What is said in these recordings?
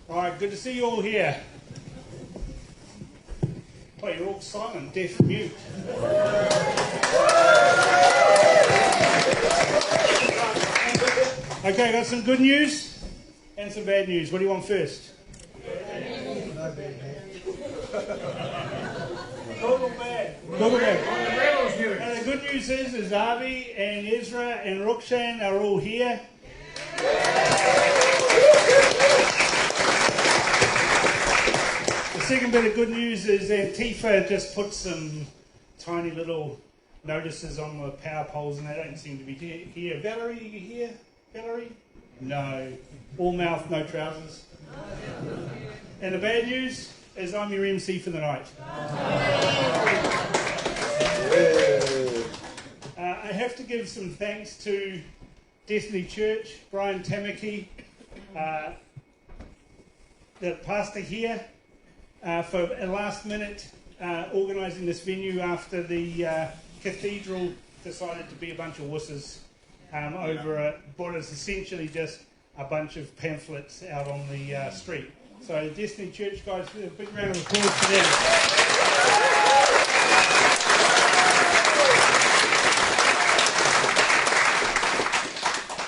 All right, good to see you all here. Oh, you're all silent, deaf, mute. Okay, got some good news and some bad news. What do you want first? Good or bad? Good or bad? And the good news is Avi and Ezra and Roxanne are all here. The second bit of good news is that Tifa just put some tiny little notices on the power poles and they don't seem to be here. Valerie, are you here? Valerie? No. All mouth, no trousers. And the bad news is I'm your MC for the night. I have to give some thanks to Destiny Church, Brian Tamaki, the pastor here, for a last minute organising this venue after the cathedral decided to be a bunch of wusses over what is essentially just a bunch of pamphlets out on the street. So Destiny Church guys, a big round of applause for them.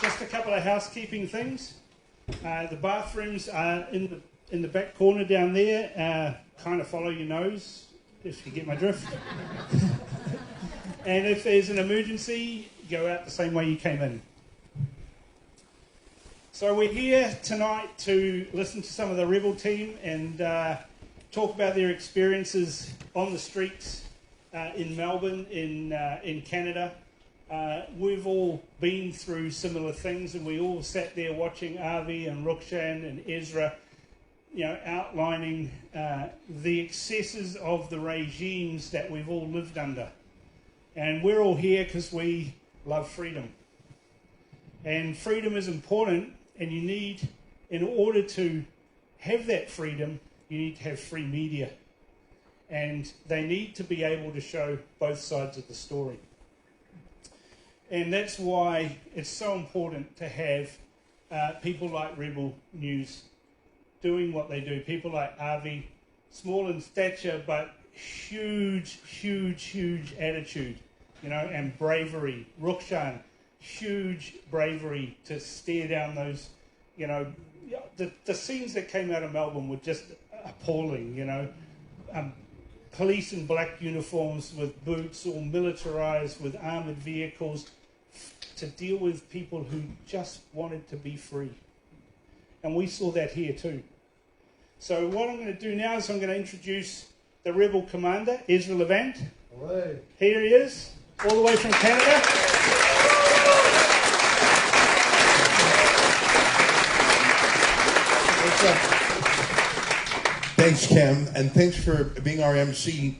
Just a couple of housekeeping things. The bathrooms are in the back corner down there. Kind of follow your nose, if you get my drift. And if there's an emergency, go out the same way you came in. So we're here tonight to listen to some of the Rebel team and talk about their experiences on the streets in Melbourne, in Canada. We've all been through similar things, and we all sat there watching Avi and Roxanne and Ezra, outlining the excesses of the regimes that we've all lived under. And we're all here because we love freedom. And freedom is important, and you need, in order to have that freedom, you need to have free media. And they need to be able to show both sides of the story. And that's why it's so important to have people like Rebel News doing what they do. People like Avi, small in stature, but huge, huge, huge attitude, and bravery. Roxanne, huge bravery to stare down those, the scenes that came out of Melbourne were just appalling, police in black uniforms with boots, all militarised with armoured vehicles to deal with people who just wanted to be free. And we saw that here too. So what I'm going to do now is I'm going to introduce the Rebel Commander, Ezra Levant. Hello. Here he is, all the way from Canada. Thanks, Cam, and thanks for being our MC.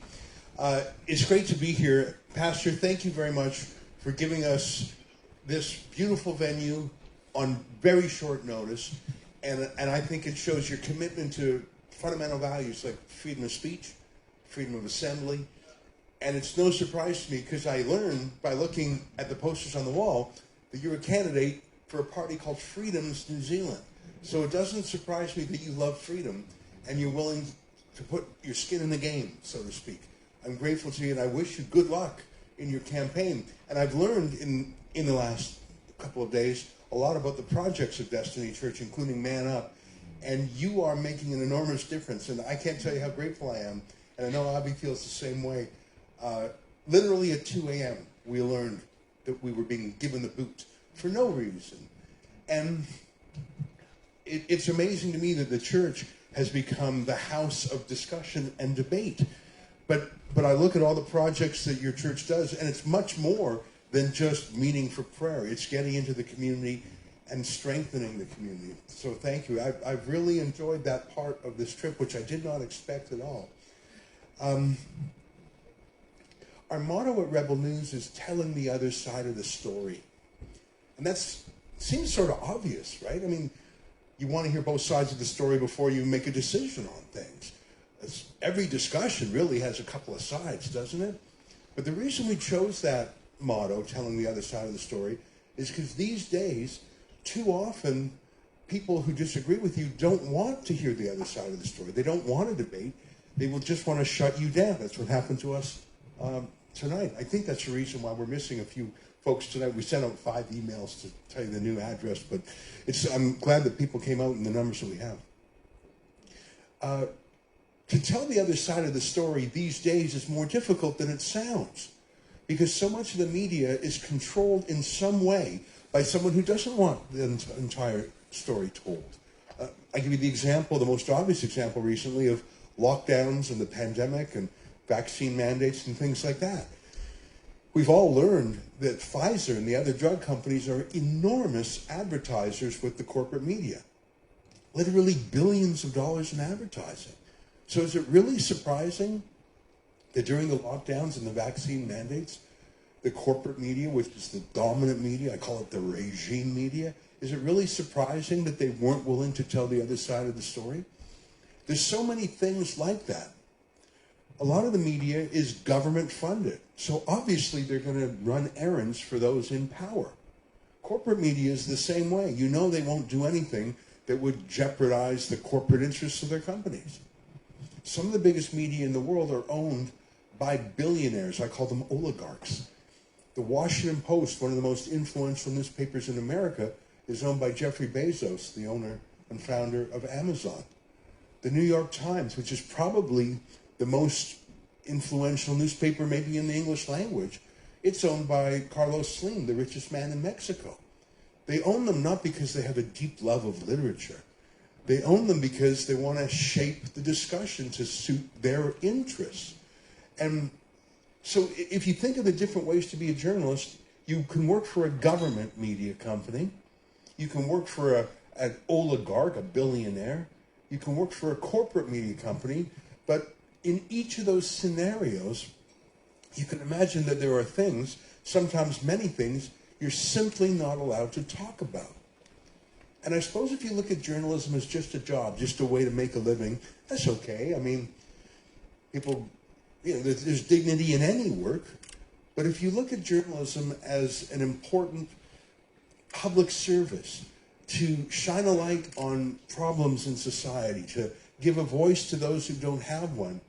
It's great to be here. Pastor, thank you very much for giving us this beautiful venue on very short notice. And I think it shows your commitment to fundamental values like freedom of speech, freedom of assembly. And it's no surprise to me because I learned by looking at the posters on the wall that you're a candidate for a party called Freedom's New Zealand. So it doesn't surprise me that you love freedom and you're willing to put your skin in the game, so to speak. I'm grateful to you and I wish you good luck in your campaign. And I've learned in the last couple of days a lot about the projects of Destiny Church, including Man Up. And you are making an enormous difference. And I can't tell you how grateful I am. And I know Avi feels the same way. Literally at 2 a.m., we learned that we were being given the boot for no reason. And it's amazing to me that the church has become the house of discussion and debate. But I look at all the projects that your church does, and it's much more than just meeting for prayer. It's getting into the community and strengthening the community. So thank you. I've really enjoyed that part of this trip, which I did not expect at all. Our motto at Rebel News is telling the other side of the story. And that seems sort of obvious, right? I mean, you want to hear both sides of the story before you make a decision on things. Every discussion really has a couple of sides, doesn't it? But the reason we chose that motto, telling the other side of the story, is because these days, too often, people who disagree with you don't want to hear the other side of the story. They don't want to debate. They will just want to shut you down. That's what happened to us tonight. I think that's the reason why we're missing a few folks tonight. We sent out 5 emails to tell you the new address, but I'm glad that people came out in the numbers that we have. To tell the other side of the story these days is more difficult than it sounds, because so much of the media is controlled in some way by someone who doesn't want the entire story told. I give you the example, the most obvious example recently of lockdowns and the pandemic and vaccine mandates and things like that. We've all learned that Pfizer and the other drug companies are enormous advertisers with the corporate media. Literally billions of dollars in advertising. So is it really surprising that during the lockdowns and the vaccine mandates, the corporate media, which is the dominant media, I call it the regime media, is it really surprising that they weren't willing to tell the other side of the story? There's so many things like that. A lot of the media is government funded, so obviously they're going to run errands for those in power. Corporate media is the same way. You know they won't do anything that would jeopardize the corporate interests of their companies. Some of the biggest media in the world are owned by billionaires. I call them oligarchs. The Washington Post, one of the most influential newspapers in America, is owned by Jeffrey Bezos, the owner and founder of Amazon. The New York Times, which is probably the most influential newspaper maybe in the English language, it's owned by Carlos Slim, the richest man in Mexico. They own them not because they have a deep love of literature. They own them because they want to shape the discussion to suit their interests. And so if you think of the different ways to be a journalist, you can work for a government media company. You can work for an oligarch, a billionaire. You can work for a corporate media company. But in each of those scenarios, you can imagine that there are things, sometimes many things, you're simply not allowed to talk about. And I suppose if you look at journalism as just a job, just a way to make a living, that's okay. I mean, people, there's dignity in any work. But if you look at journalism as an important public service, to shine a light on problems in society, to give a voice to those who don't have one,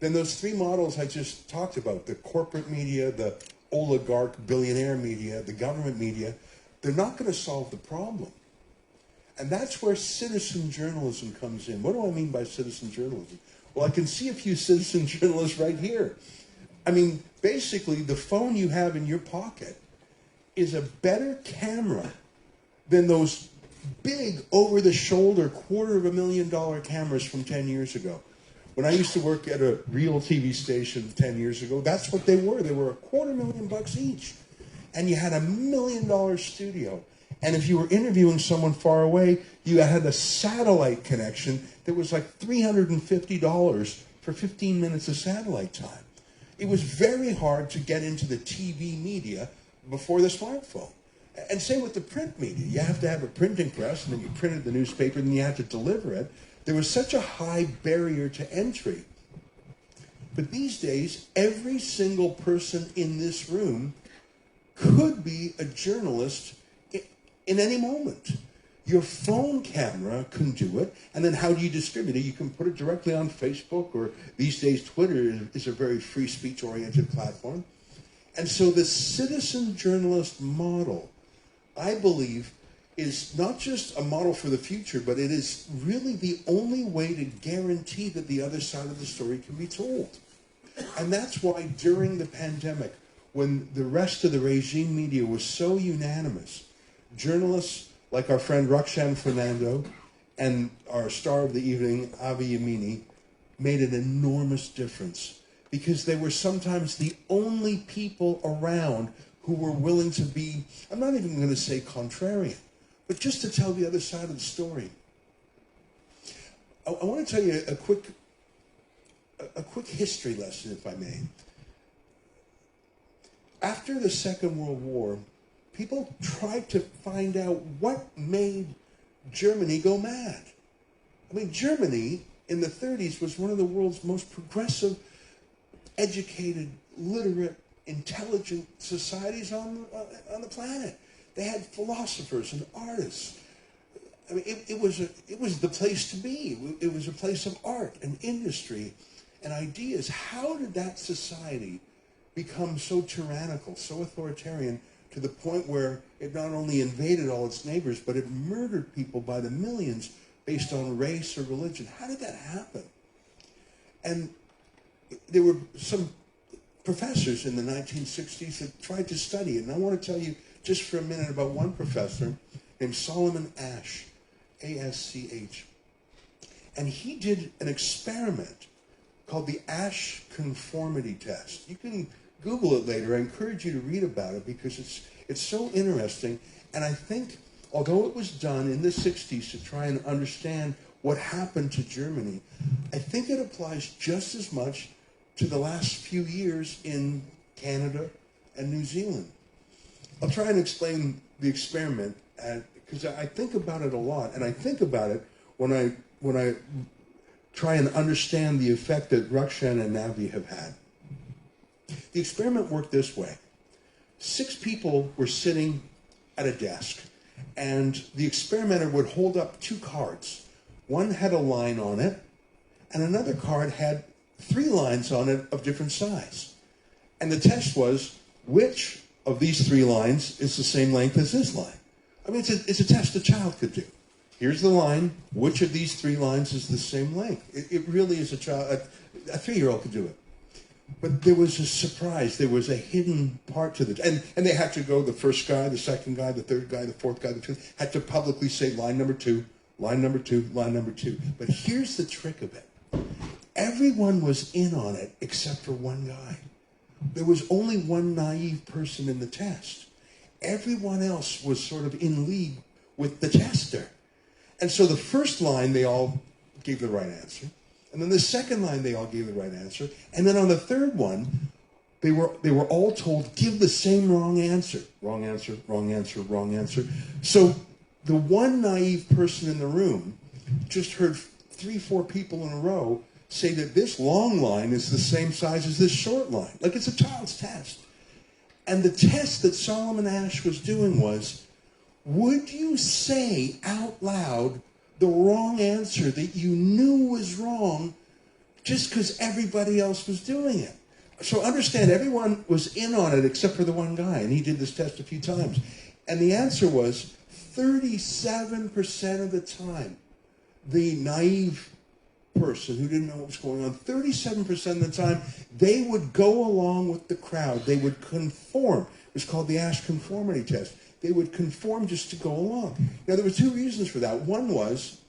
then those 3 models I just talked about, the corporate media, the oligarch billionaire media, the government media, they're not going to solve the problem. And that's where citizen journalism comes in. What do I mean by citizen journalism? Well, I can see a few citizen journalists right here. I mean, basically, the phone you have in your pocket is a better camera than those big, over-the-shoulder, $250,000 cameras from 10 years ago. When I used to work at a real TV station 10 years ago, that's what they were. They were $250,000 each. And you had $1 million studio. And if you were interviewing someone far away, you had a satellite connection that was like $350 for 15 minutes of satellite time. It was very hard to get into the TV media before the smartphone. And same with the print media. You have to have a printing press, and then you printed the newspaper, and you had to deliver it. There was such a high barrier to entry. But these days, every single person in this room could be a journalist in any moment. Your phone camera can do it, and then how do you distribute it? You can put it directly on Facebook, or these days Twitter is a very free speech-oriented platform. And so the citizen journalist model, I believe, is not just a model for the future, but it is really the only way to guarantee that the other side of the story can be told. And that's why during the pandemic, when the rest of the regime media was so unanimous, journalists like our friend Roxanne Fernando and our star of the evening, Avi Yemini, made an enormous difference, because they were sometimes the only people around who were willing to be, I'm not even going to say contrarian, but just to tell the other side of the story. I want to tell you a quick history lesson, if I may. After the Second World War, people tried to find out what made Germany go mad. I mean, Germany in the 30s was one of the world's most progressive, educated, literate, intelligent societies on the planet. They had philosophers and artists. I mean, it was the place to be. It was a place of art and industry and ideas. How did that society become so tyrannical, so authoritarian, to the point where it not only invaded all its neighbors, but it murdered people by the millions based on race or religion? How did that happen? And there were some professors in the 1960s that tried to study it. And I want to tell you just for a minute about one professor named Solomon Asch, A-S-C-H. And he did an experiment called the Asch conformity test. You can Google it later. I encourage you to read about it because it's so interesting. And I think, although it was done in the 60s to try and understand what happened to Germany, I think it applies just as much to the last few years in Canada and New Zealand. I'll try and explain the experiment because I think about it a lot, and I think about it when I try and understand the effect that Roxanne and Avi have had. The experiment worked this way. 6 people were sitting at a desk, and the experimenter would hold up 2 cards. One had a line on it, and another card had 3 lines on it of different size. And the test was, which of these 3 lines is the same length as this line? I mean, it's a test a child could do. Here's the line. Which of these 3 lines is the same length? It really is a 3-year-old could do it. But there was a surprise. There was a hidden part to it. And they had to go, the first guy, the second guy, the third guy, the fourth guy, the fifth, had to publicly say line number 2, line number 2, line number 2. But here's the trick of it. Everyone was in on it except for one guy. There was only one naive person in the test. Everyone else was sort of in league with the tester. And so the first line, they all gave the right answer. And then the second line, they all gave the right answer. And then on the third one, they were all told, give the same wrong answer. Wrong answer, wrong answer, wrong answer. So the one naive person in the room just heard 3, 4 people in a row say that this long line is the same size as this short line. Like it's a child's test. And the test that Solomon Asch was doing was, would you say out loud the wrong answer that you knew was wrong just because everybody else was doing it? So understand, everyone was in on it except for the one guy, and he did this test a few times. And the answer was 37% of the time, the naive person who didn't know what was going on, 37% of the time, they would go along with the crowd. They would conform. It was called the Asch conformity test. They would conform just to go along. Now, there were 2 reasons for that. One was,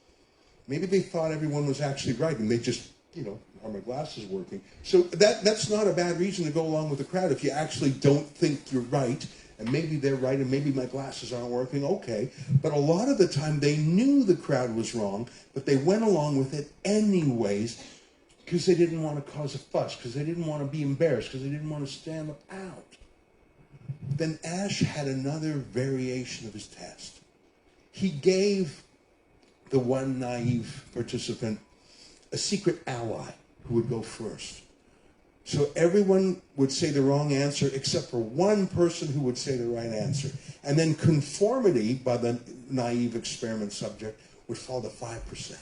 maybe they thought everyone was actually right, and they just, are my glasses working? So that's not a bad reason to go along with the crowd if you actually don't think you're right, and maybe they're right, and maybe my glasses aren't working, okay. But a lot of the time, they knew the crowd was wrong, but they went along with it anyways because they didn't want to cause a fuss, because they didn't want to be embarrassed, because they didn't want to stand out. Then Asch had another variation of his test. He gave the one naive participant a secret ally who would go first. So everyone would say the wrong answer except for one person who would say the right answer. And then conformity by the naive experiment subject would fall to 5%.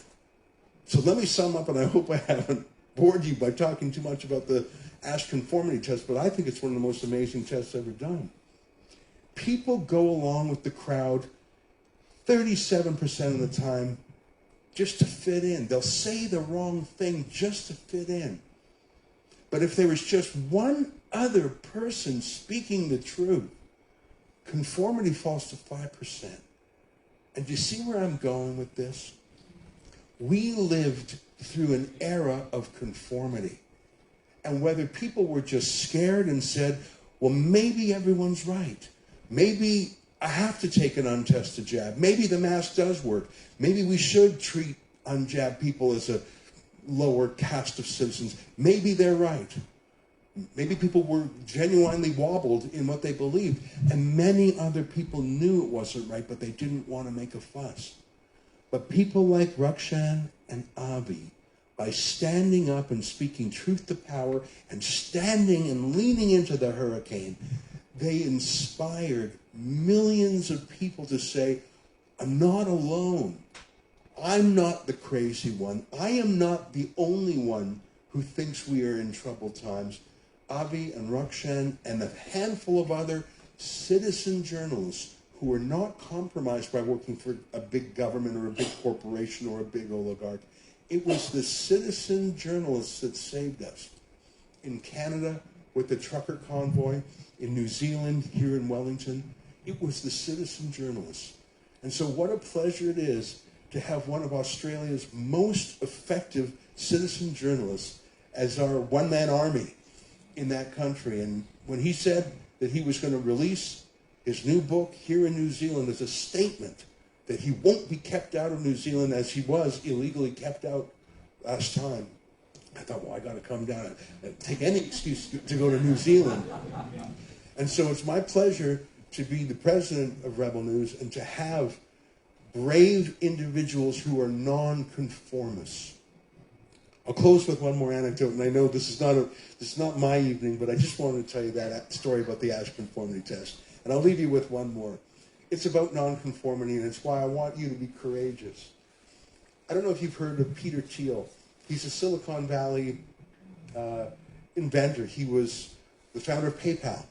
So let me sum up, and I hope I haven't bored you by talking too much about the Asch conformity test, but I think it's one of the most amazing tests ever done. People go along with the crowd 37% of the time just to fit in. They'll say the wrong thing just to fit in. But if there was just one other person speaking the truth, conformity falls to 5%. And do you see where I'm going with this? We lived through an era of conformity. And whether people were just scared and said, well, maybe everyone's right. Maybe I have to take an untested jab. Maybe the mask does work. Maybe we should treat unjabbed people as a lower caste of citizens. Maybe they're right. Maybe people were genuinely wobbled in what they believed. And many other people knew it wasn't right, but they didn't want to make a fuss. But people like Roxanne and Avi, by standing up and speaking truth to power and standing and leaning into the hurricane, they inspired millions of people to say, I'm not alone. I'm not the crazy one. I am not the only one who thinks we are in troubled times. Avi and Roxanne and a handful of other citizen journalists who are not compromised by working for a big government or a big corporation or a big oligarch. It was the citizen journalists that saved us. In Canada, with the trucker convoy, in New Zealand, here in Wellington, it was the citizen journalists. And so what a pleasure it is to have one of Australia's most effective citizen journalists as our one-man army in that country. And when he said that he was going to release his new book here in New Zealand as a statement that he won't be kept out of New Zealand as he was illegally kept out last time, I thought, well, I got to come down and take any excuse to go to New Zealand. And so it's my pleasure to be the president of Rebel News and to have brave individuals who are non-conformists. I'll close with one more anecdote, and I know this is not my evening, but I just wanted to tell you that story about the Ash conformity test. And I'll leave you with one more. It's about non-conformity, and it's why I want you to be courageous. I don't know if you've heard of Peter Thiel. He's a Silicon Valley inventor. He was the founder of PayPal.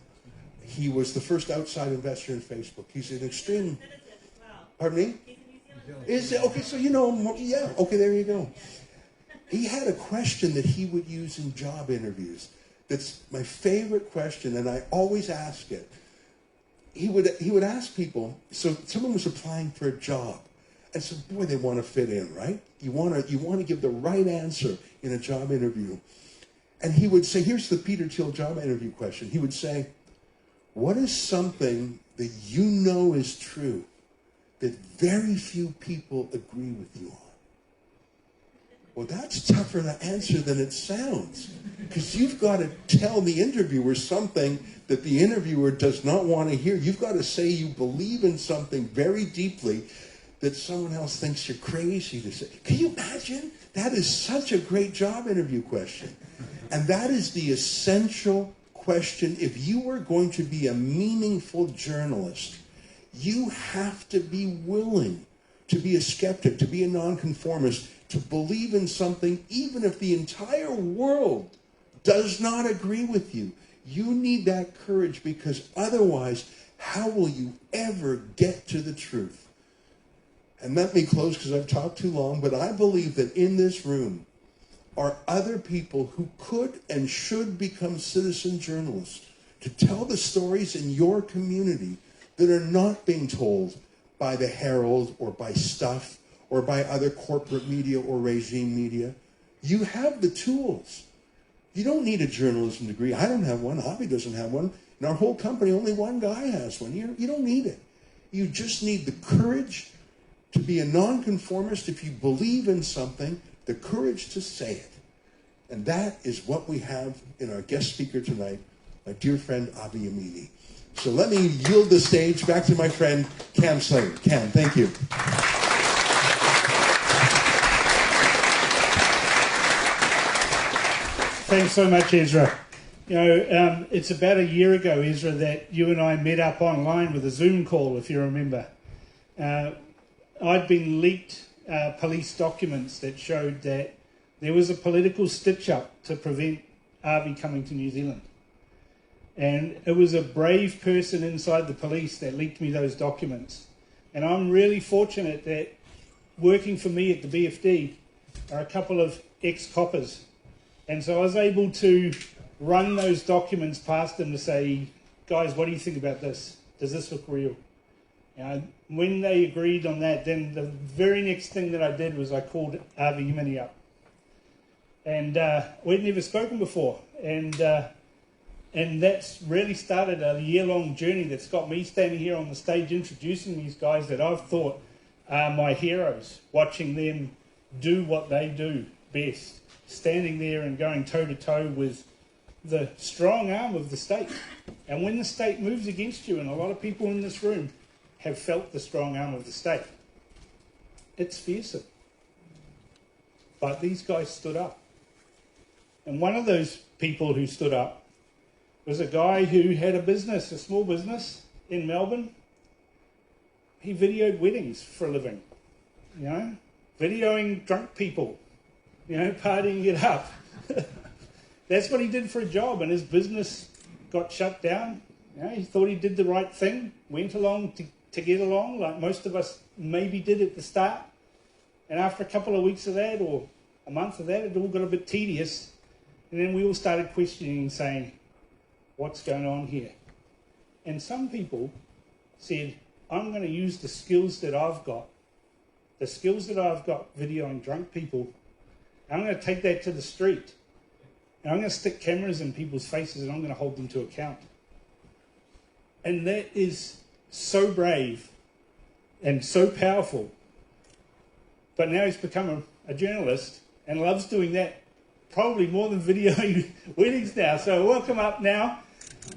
He was the first outside investor in Facebook. He's an extreme... Pardon me? Is it? Okay, so you know him. Yeah, okay, there you go. He had a question that he would use in job interviews. That's my favorite question, and I always ask it. He would ask people, so someone was applying for a job, and so boy, they want to fit in, right? You want to give the right answer in a job interview. And he would say, here's the Peter Thiel job interview question. He would say, what is something that you know is true that very few people agree with you on? Well, that's tougher to answer than it sounds, because you've got to tell the interviewer something that the interviewer does not want to hear. You've got to say you believe in something very deeply that someone else thinks you're crazy to say. Can you imagine? That is such a great job interview question. And that is the essential question. If you are going to be a meaningful journalist, you have to be willing to be a skeptic, to be a nonconformist, to believe in something even if the entire world does not agree with you. You need that courage, because otherwise, how will you ever get to the truth? And let me close because I've talked too long, but I believe that in this room are other people who could and should become citizen journalists to tell the stories in your community that are not being told by the Herald or by Stuff or by other corporate media or regime media. You have the tools. You don't need a journalism degree. I don't have one. Avi doesn't have one. In our whole company, only one guy has one. You don't need it. You just need the courage to be a nonconformist if you believe in something, the courage to say it. And that is what we have in our guest speaker tonight, my dear friend Avi Yemini. So let me yield the stage back to my friend Cam Slater. Cam, thank you. Thanks so much, Ezra. You know, it's about a year ago, Ezra, that you and I met up online with a Zoom call, if you remember. I'd been leaked police documents that showed that there was a political stitch-up to prevent Avi coming to New Zealand. And it was a brave person inside the police that leaked me those documents. And I'm really fortunate that working for me at the BFD are a couple of ex-coppers. And so I was able to run those documents past them to say, guys, what do you think about this? Does this look real? And when they agreed on that, then the very next thing that I did was I called Avi Yemini up. And we'd never spoken before. And that's really started a year-long journey that's got me standing here on the stage introducing these guys that I've thought are my heroes, watching them do what they do best, standing there and going toe-to-toe with the strong arm of the state. And when the state moves against you, and a lot of people in this room have felt the strong arm of the state, it's fearsome. But these guys stood up. And one of those people who stood up was a guy who had a business, a small business in Melbourne. He videoed weddings for a living, you know. videoing drunk people, partying it up. That's what he did for a job, and his business got shut down. He thought he did the right thing, went along to get along, like most of us maybe did at the start. And after a couple of weeks of that, or a month of that, it all got a bit tedious. And then we all started questioning and saying, what's going on here? And some people said, I'm going to use the skills that I've got videoing drunk people, and I'm going to take that to the street. And I'm going to stick cameras in people's faces, and I'm going to hold them to account. And that is so brave and so powerful. But now he's become a journalist and loves doing that probably more than videoing weddings now. So welcome up now,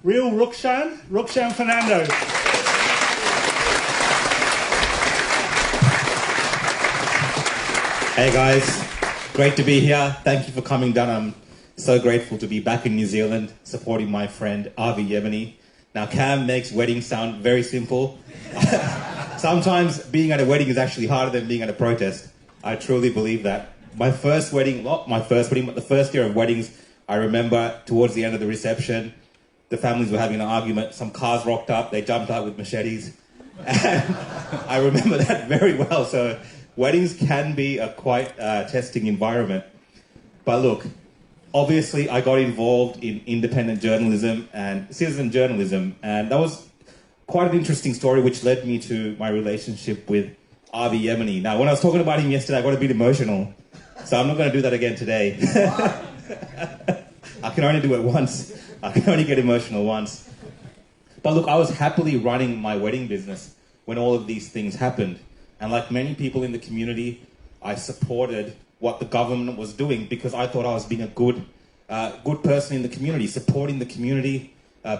real Roxanne Fernando. Hey guys, great to be here. Thank you for coming down. I'm so grateful to be back in New Zealand supporting my friend Avi Yemini. Now Cam makes weddings sound very simple. Sometimes being at a wedding is actually harder than being at a protest. I truly believe that. My first wedding, not my first wedding, but the first year of weddings, I remember towards the end of the reception, the families were having an argument. Some cars rocked up, they jumped out with machetes. And I remember that very well. So weddings can be a quite testing environment. But look, obviously I got involved in independent journalism and citizen journalism, and that was quite an interesting story which led me to my relationship with Avi Yemini. Now, when I was talking about him yesterday, I got a bit emotional, so I'm not going to do that again today. I can only do it once. I can only get emotional once. But look, I was happily running my wedding business when all of these things happened. And like many people in the community, I supported what the government was doing because I thought I was being a good person in the community, supporting the community,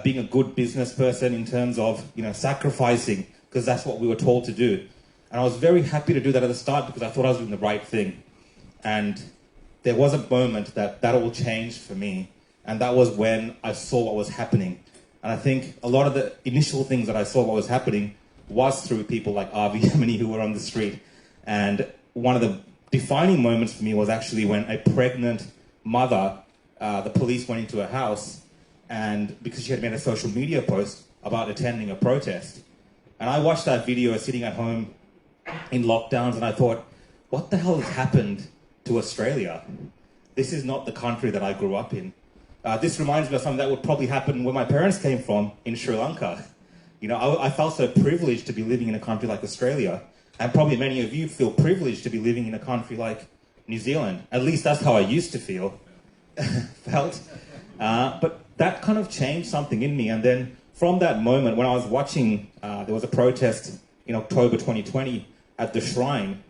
being a good business person in terms of, sacrificing, because that's what we were told to do. And I was very happy to do that at the start because I thought I was doing the right thing. And there was a moment that all changed for me. And that was when I saw what was happening. And I think a lot of the initial things that I saw what was happening was through people like Avi Yemini who were on the street. And one of the defining moments for me was actually when a pregnant mother, the police went into her house, and because she had made a social media post about attending a protest. And I watched that video sitting at home in lockdowns, and I thought, what the hell has happened to Australia? This is not the country that I grew up in. This reminds me of something that would probably happen where my parents came from in Sri Lanka. I felt so privileged to be living in a country like Australia. And probably many of you feel privileged to be living in a country like New Zealand. At least that's how I used to feel, felt. But that kind of changed something in me. And then from that moment, when I was watching, there was a protest in October 2020 at the Shrine.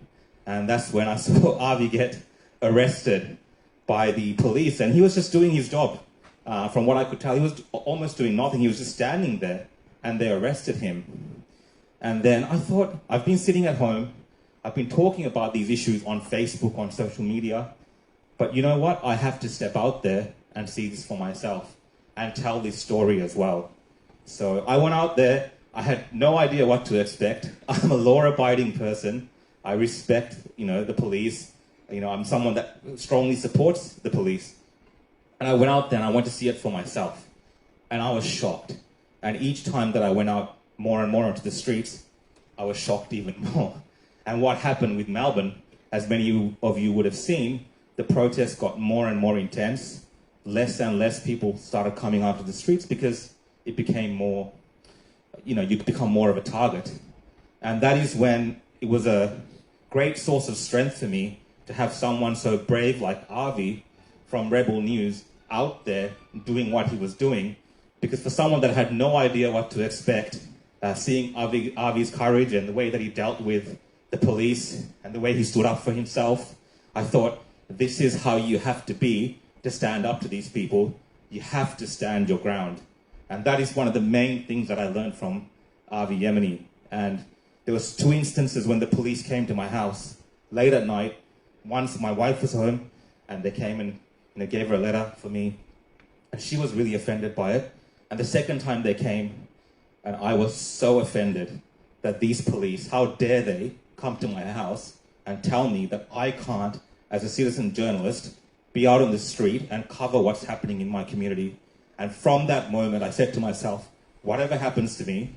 And that's when I saw Avi get arrested by the police. And he was just doing his job. From what I could tell, he was almost doing nothing. He was just standing there, and they arrested him. And then I thought, I've been sitting at home, I've been talking about these issues on Facebook, on social media, but you know what? I have to step out there and see this for myself and tell this story as well. So I went out there, I had no idea what to expect. I'm a law-abiding person. I respect, the police. I'm someone that strongly supports the police. And I went out there and I went to see it for myself. And I was shocked. And each time that I went out more and more onto the streets, I was shocked even more. And what happened with Melbourne, as many of you would have seen, the protests got more and more intense. Less and less people started coming out to the streets because it became more, you become more of a target. And that is when it was a great source of strength for me to have someone so brave like Avi from Rebel News out there doing what he was doing. Because for someone that had no idea what to expect, seeing Avi's courage and the way that he dealt with the police and the way he stood up for himself, I thought, this is how you have to be to stand up to these people. You have to stand your ground. And that is one of the main things that I learned from Avi Yemini. And there was 2 instances when the police came to my house late at night. Once my wife was home, and they came and gave her a letter for me. And she was really offended by it. And the second time they came, and I was so offended that these police, how dare they come to my house and tell me that I can't, as a citizen journalist, be out on the street and cover what's happening in my community. And from that moment, I said to myself, whatever happens to me,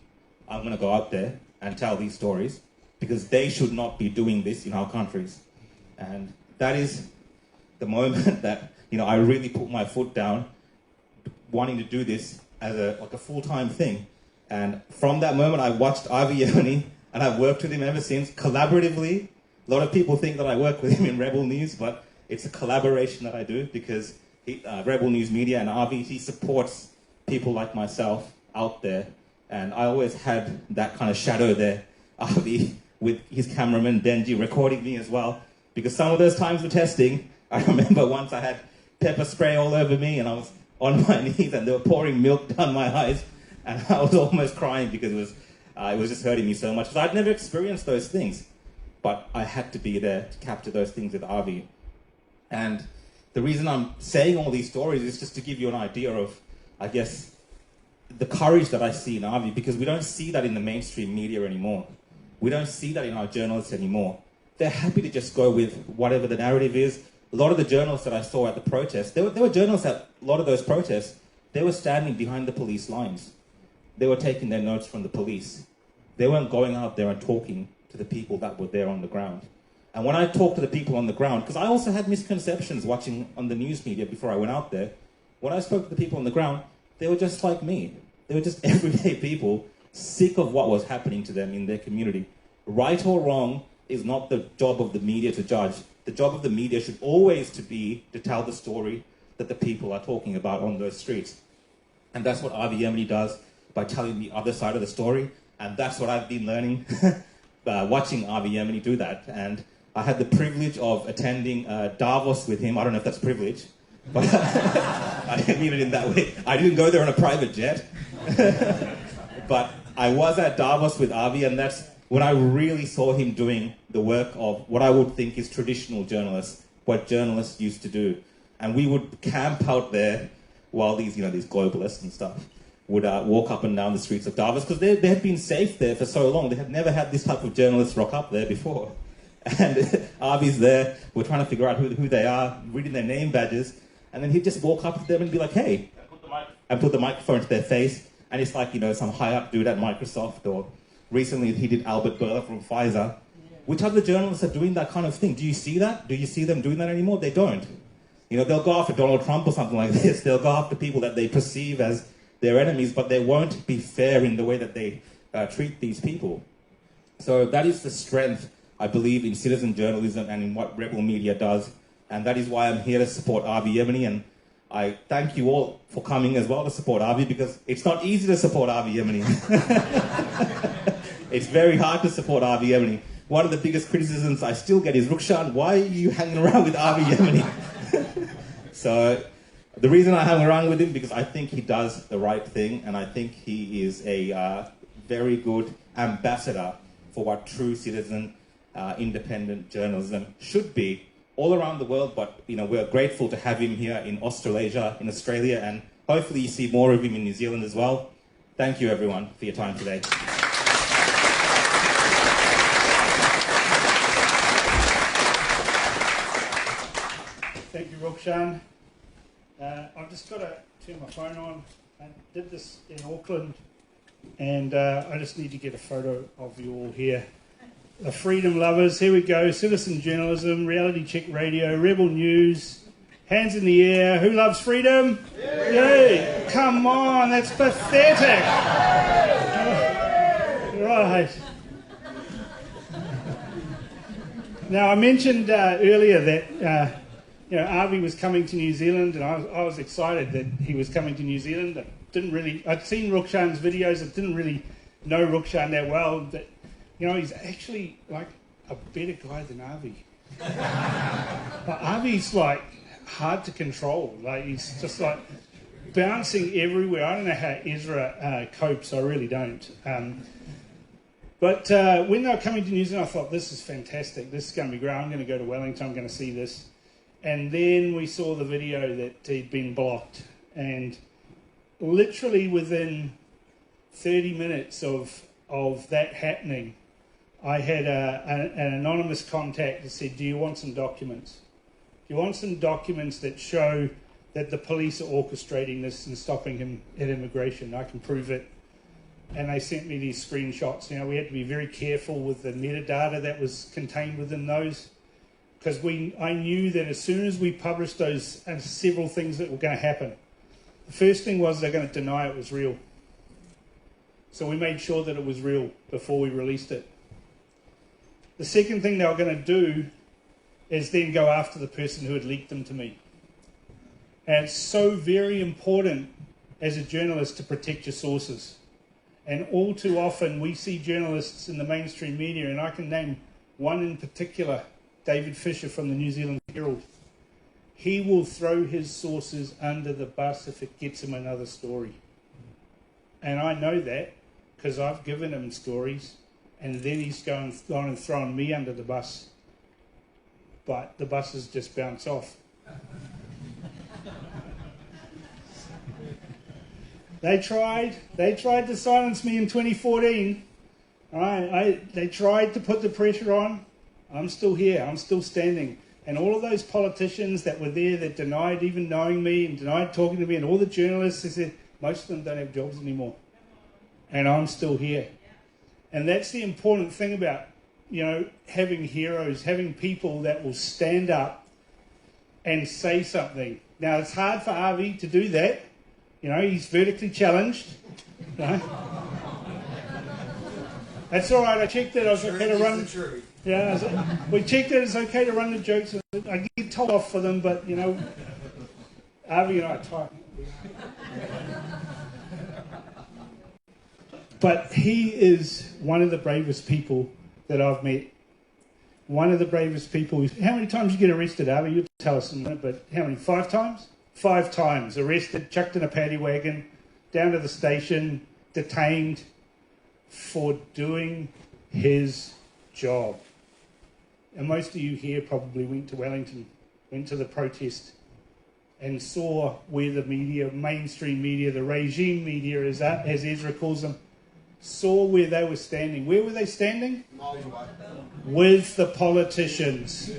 I'm going to go out there and tell these stories, because they should not be doing this in our countries. And that is the moment that, I really put my foot down, wanting to do this as a full-time thing. And from that moment, I watched Avi Yemini, and I've worked with him ever since, collaboratively. A lot of people think that I work with him in Rebel News, but it's a collaboration that I do, because Rebel News Media and Avi, he supports people like myself out there. And I always had that kind of shadow there, Avi, with his cameraman Denji recording me as well, because some of those times were testing. I remember once I had pepper spray all over me, and I was on my knees, and they were pouring milk down my eyes, and I was almost crying because it was just hurting me so much. Because I'd never experienced those things, but I had to be there to capture those things with Avi. And the reason I'm saying all these stories is just to give you an idea of, I guess, the courage that I see in Avi, because we don't see that in the mainstream media anymore. We don't see that in our journalists anymore. They're happy to just go with whatever the narrative is. A lot of the journalists that I saw at the protests, there were journalists at a lot of those protests, they were standing behind the police lines. They were taking their notes from the police. They weren't going out there and talking to the people that were there on the ground. And when I talked to the people on the ground, because I also had misconceptions watching on the news media before I went out there, when I spoke to the people on the ground, they were just like me. They were just everyday people, sick of what was happening to them in their community. Right or wrong is not the job of the media to judge. The job of the media should always be to tell the story that the people are talking about on those streets. And that's what Avi Yemini does by telling the other side of the story. And that's what I've been learning watching Avi Yemini do that. And I had the privilege of attending Davos with him. I don't know if that's privilege, but I didn't mean it in that way. I didn't go there on a private jet. But I was at Davos with Avi, and that's when I really saw him doing the work of what I would think is traditional journalists, what journalists used to do. And we would camp out there while these globalists and stuff would walk up and down the streets of Davos, because they had been safe there for so long. They had never had this type of journalists rock up there before. And Avi's there, we're trying to figure out who they are, reading their name badges, and then he'd just walk up to them and be like, hey, and put the microphone to their face, and it's like, some high-up dude at Microsoft, or recently he did Albert Bourla from Pfizer. Which other journalists are doing that kind of thing? Do you see that? Do you see them doing that anymore? They don't. They'll go after Donald Trump or something like this. They'll go after people that they perceive as their enemies, but they won't be fair in the way that they treat these people. So that is the strength, I believe, in citizen journalism and in what Rebel Media does. And that is why I'm here to support Avi Yemini. And I thank you all for coming as well to support Avi, because it's not easy to support Avi Yemini. It's very hard to support Avi Yemini. One of the biggest criticisms I still get is, Roxanne, why are you hanging around with Avi Yemini? So the reason I hang around with him, because I think he does the right thing, and I think he is a very good ambassador for what true citizen independent journalism should be all around the world. But we're grateful to have him here in Australasia, in Australia, and hopefully you see more of him in New Zealand as well. Thank you everyone for your time today. Thank you, Roxanne. I've just got to turn my phone on. I did this in Auckland, and I just need to get a photo of you all here. The freedom lovers, here we go. Citizen journalism, reality check radio, Rebel News, hands in the air. Who loves freedom? Yay! Come on, that's pathetic. Right. Now, I mentioned earlier that Avi was coming to New Zealand, and I was excited that he was coming to New Zealand. I'd seen Roxanne's videos. I didn't really know Roxanne that well. But, he's actually like a better guy than Avi. But Avi's like hard to control. Like he's just like bouncing everywhere. I don't know how Ezra copes. I really don't. But when they were coming to New Zealand, I thought, this is fantastic. This is going to be great. I'm going to go to Wellington. I'm going to see this. And then we saw the video that he'd been blocked. And literally within 30 minutes of that happening, I had an anonymous contact that said, do you want some documents? Do you want some documents that show that the police are orchestrating this and stopping him at immigration? I can prove it. And they sent me these screenshots. Now, we had to be very careful with the metadata that was contained within those, because I knew that as soon as we published those, and several things that were going to happen. The first thing was they're going to deny it was real. So we made sure that it was real before we released it. The second thing they were going to do is then go after the person who had leaked them to me. And it's so very important as a journalist to protect your sources. And all too often we see journalists in the mainstream media, and I can name one in particular, David Fisher from the New Zealand Herald. He will throw his sources under the bus if it gets him another story. And I know that because I've given him stories, and then he's gone and thrown me under the bus. But the buses just bounce off. They tried to silence me in 2014. They tried to put the pressure on. I'm still here. I'm still standing. And all of those politicians that were there that denied even knowing me and denied talking to me, and all the journalists, they said, most of them don't have jobs anymore. And I'm still here. And that's the important thing about, having heroes, having people that will stand up and say something. Now, it's hard for Avi to do that. He's vertically challenged. That's all right. I checked that I was okay to run. Yeah, we checked that it's okay to run the jokes. I get told off for them, but Avi and I talk. But he is one of the bravest people that I've met. One of the bravest people. How many times did you get arrested, Avi? You'll tell us in a minute, but how many? 5 times? 5 times. Arrested, chucked in a paddy wagon, down to the station, detained for doing his job. And most of you here probably went to Wellington, went to the protest, and saw where the media, mainstream media, the regime media, as Ezra calls them, saw where they were standing. Where were they standing? With the politicians,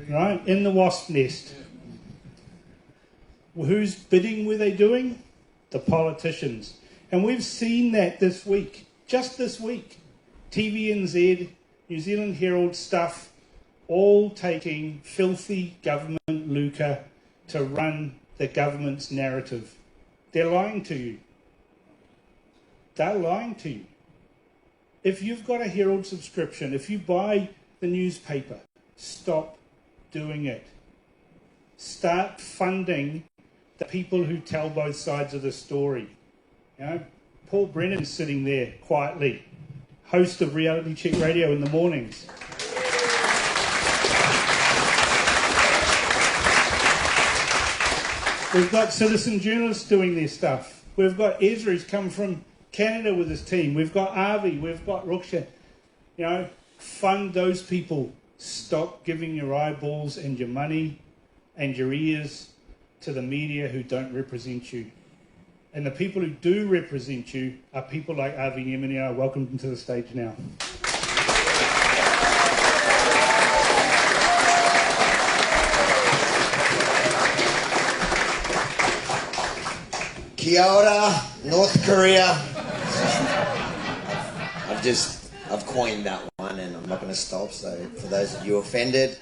right? In the wasp nest. Whose bidding were they doing? The politicians. And we've seen that this week, just this week. TVNZ, New Zealand Herald stuff, all taking filthy government lucre to run the government's narrative. They're lying to you. They're lying to you. If you've got a Herald subscription, if you buy the newspaper, stop doing it. Start funding the people who tell both sides of the story. Paul Brennan's sitting there quietly, host of Reality Check Radio in the mornings. We've got citizen journalists doing their stuff. We've got Ezra who's come from Canada with his team. We've got Avi. We've got Roxanne. Fund those people. Stop giving your eyeballs and your money and your ears to the media who don't represent you. And the people who do represent you are people like Avi Yemini. I welcome them to the stage now. Kia ora, North Korea. I've coined that one and I'm not going to stop, so for those of you offended,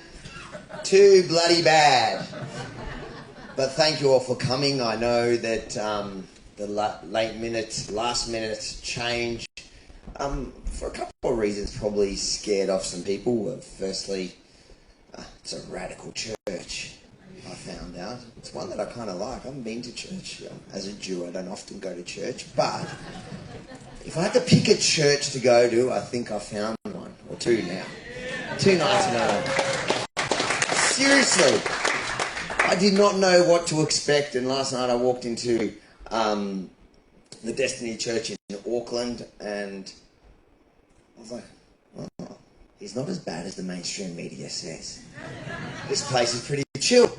too bloody bad. But thank you all for coming. I know that the last minute change, for a couple of reasons, probably scared off some people. Firstly, it's a radical church, I found out. It's one that I kind of like. I haven't been to church. As a Jew, I don't often go to church, but if I had to pick a church to go to, I think I found one, or two now. 2 nights ago. Seriously. I did not know what to expect, and last night I walked into the Destiny Church in Auckland, and I was like, oh, he's not as bad as the mainstream media says. This place is pretty chill.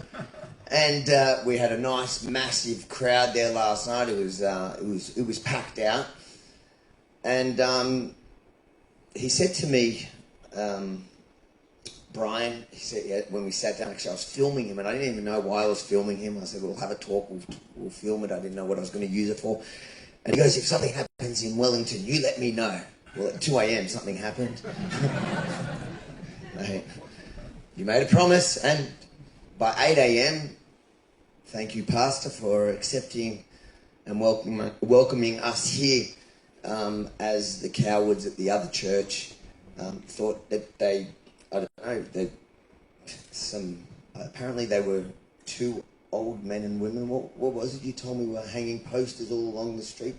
And we had a nice, massive crowd there last night. It was packed out. And he said to me, Brian, he said, yeah, when we sat down, actually I was filming him and I didn't even know why I was filming him. I said, we'll have a talk, we'll film it. I didn't know what I was going to use it for. And he goes, if something happens in Wellington, you let me know. Well, at 2 a.m. something happened. You made a promise, and by 8 a.m, thank you, Pastor, for accepting and welcoming us here as the cowards at the other church. Thought that they, I don't know, apparently they were two old men and women. What was it you told me were hanging posters all along the street?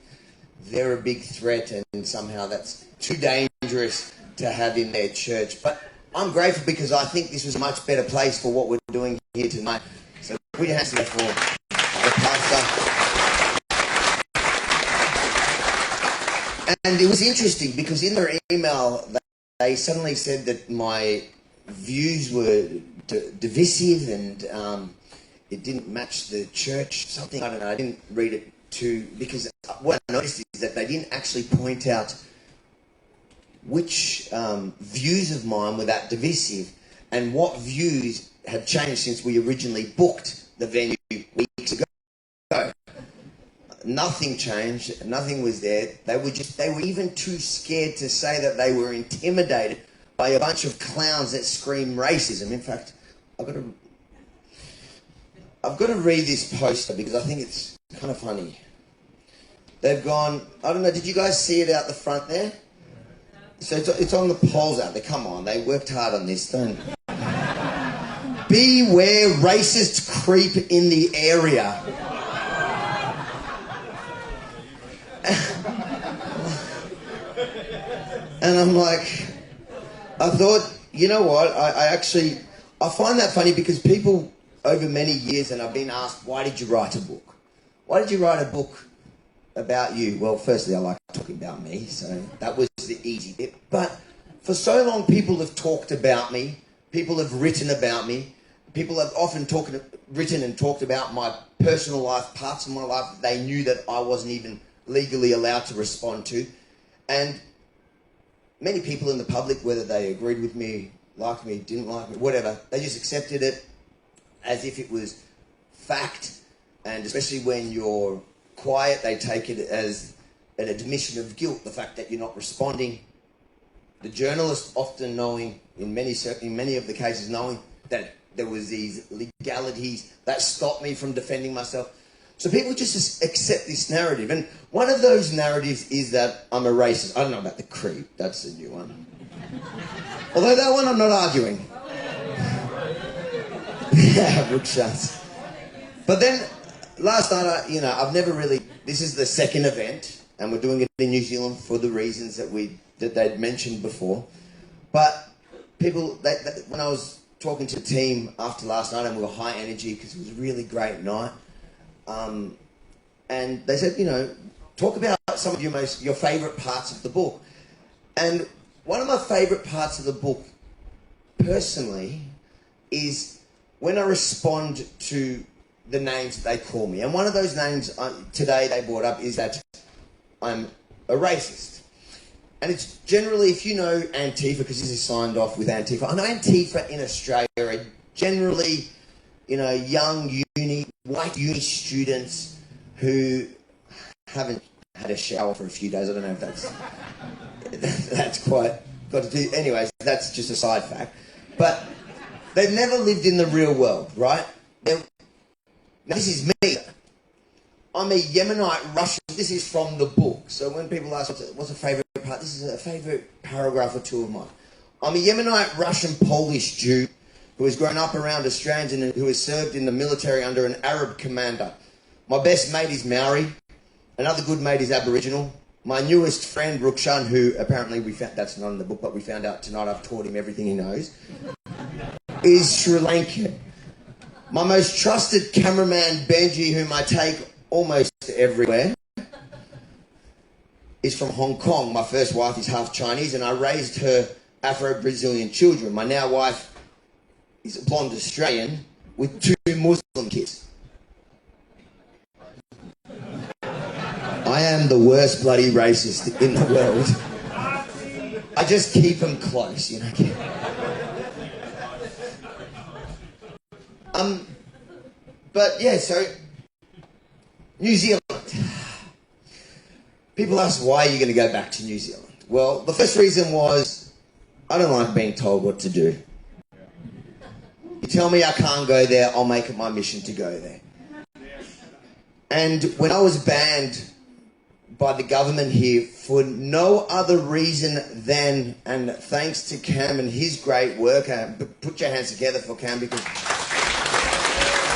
They're a big threat, and somehow that's too dangerous to have in their church. But I'm grateful because I think this was a much better place for what we're doing here tonight. So put your hands together for the pastor. And it was interesting because in their email, they suddenly said that my views were divisive and it didn't match the church. Something, I don't know, I didn't read it too, because what I noticed is that they didn't actually point out which views of mine were that divisive and what views have changed since we originally booked the venue weeks ago. Nothing changed, nothing was there. They were even too scared to say that they were intimidated by a bunch of clowns that scream racism. In fact, I've got to read this poster because I think it's kind of funny. They've gone, I don't know, did you guys see it out the front there? So it's on the poles out there. Come on, they worked hard on this, don't they? Beware racist creep in the area. And I'm like, I thought, you know what, I find that funny because people over many years, and I've been asked, why did you write a book? Why did you write a book about you? Well, firstly, I like talking about me, so that was the easy bit. But for so long, people have talked about me, people have written about me, people have often written and talked about my personal life, parts of my life that they knew that I wasn't even legally allowed to respond to. And many people in the public, whether they agreed with me, liked me, didn't like me, whatever, they just accepted it as if it was fact. And especially when you're quiet, they take it as an admission of guilt, the fact that you're not responding. The journalist often knowing, in many of the cases, knowing that there was these legalities that stopped me from defending myself. So people just accept this narrative. And one of those narratives is that I'm a racist. I don't know about the creep. That's a new one. Although that one I'm not arguing. Yeah, Roxanne. But then last night, I've never really... This is the second event, and we're doing it in New Zealand for the reasons that they'd mentioned before. But people... when I was talking to the team after last night, and we were high energy because it was a really great night, and they said, talk about some of your favourite parts of the book. And one of my favourite parts of the book, personally, is when I respond to the names that they call me. And one of those names today they brought up is that I'm a racist. And it's generally, if you know Antifa, because this is signed off with Antifa, I know Antifa in Australia are generally, young white uni students who haven't had a shower for a few days. I don't know if that's quite got to do. Anyways, that's just a side fact. But they've never lived in the real world, right? Now, this is me. I'm a Yemenite Russian. This is from the book. So when people ask what's a favourite part, this is a favourite paragraph or two of mine. I'm a Yemenite Russian Polish Jew who has grown up around Australians and who has served in the military under an Arab commander. My best mate is Maori. Another good mate is Aboriginal. My newest friend, Roxanne, who apparently that's not in the book, but we found out tonight I've taught him everything he knows, is Sri Lankan. My most trusted cameraman, Benji, whom I take almost everywhere, is from Hong Kong. My first wife is half Chinese, and I raised her Afro-Brazilian children. My now wife is a blonde Australian with 2 Muslim kids. I am the worst bloody racist in the world. I just keep them close, you know. But yeah, so New Zealand. People ask, why are you going to go back to New Zealand? Well, the first reason was, I don't like being told what to do. You tell me I can't go there, I'll make it my mission to go there. And when I was banned by the government here for no other reason than, and thanks to Cam and his great work, put your hands together for Cam, because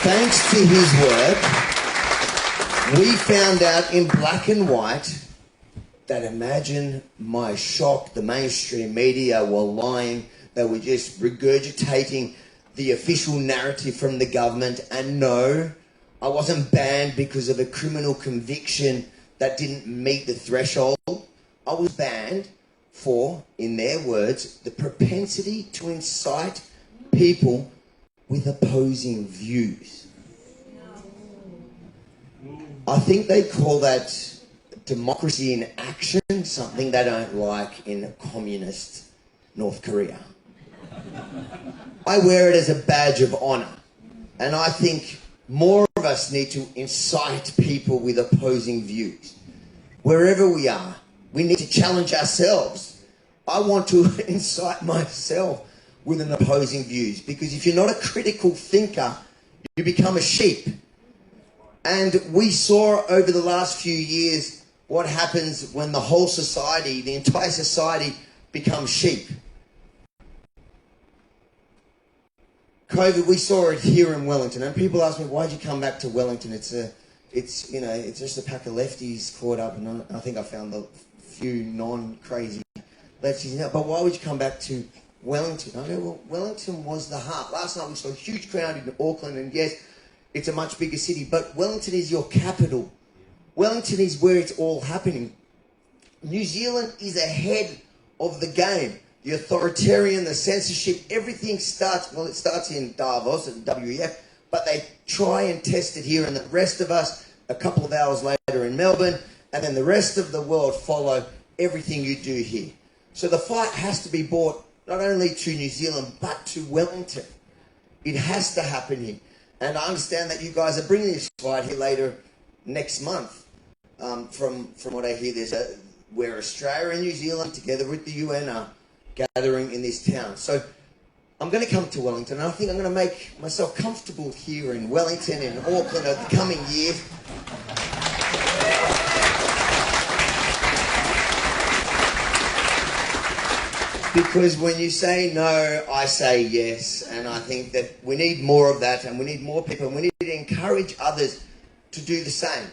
thanks to his work, we found out in black and white that, imagine my shock, the mainstream media were lying, they were just regurgitating the official narrative from the government. And no, I wasn't banned because of a criminal conviction that didn't meet the threshold. I was banned for, in their words, the propensity to incite people with opposing views. I think they call that democracy in action, something they don't like in communist North Korea. I wear it as a badge of honour, and I think more of us need to incite people with opposing views. Wherever we are, we need to challenge ourselves. I want to incite myself with an opposing views, because if you're not a critical thinker, you become a sheep. And we saw over the last few years what happens when the whole society, the entire society, becomes sheep. COVID, we saw it here in Wellington, and people ask me, why'd you come back to Wellington? It's just a pack of lefties caught up, and I think I found the few non-crazy lefties now. But why would you come back to Wellington? I go, well, Wellington was the heart. Last night we saw a huge crowd in Auckland, and yes, it's a much bigger city, but Wellington is your capital. Wellington is where it's all happening. New Zealand is ahead of the game. The authoritarian, the censorship, everything starts, well, it starts in Davos and WEF, but they try and test it here, and the rest of us, a couple of hours later in Melbourne, and then the rest of the world follow everything you do here. So the fight has to be brought not only to New Zealand, but to Wellington. It has to happen here. And I understand that you guys are bringing this fight here later next month. From what I hear, where Australia and New Zealand, together with the UN, are gathering in this town. So I'm going to come to Wellington, and I think I'm going to make myself comfortable here in Wellington and Auckland over the coming years. Because when you say no, I say yes, and I think that we need more of that, and we need more people, and we need to encourage others to do the same.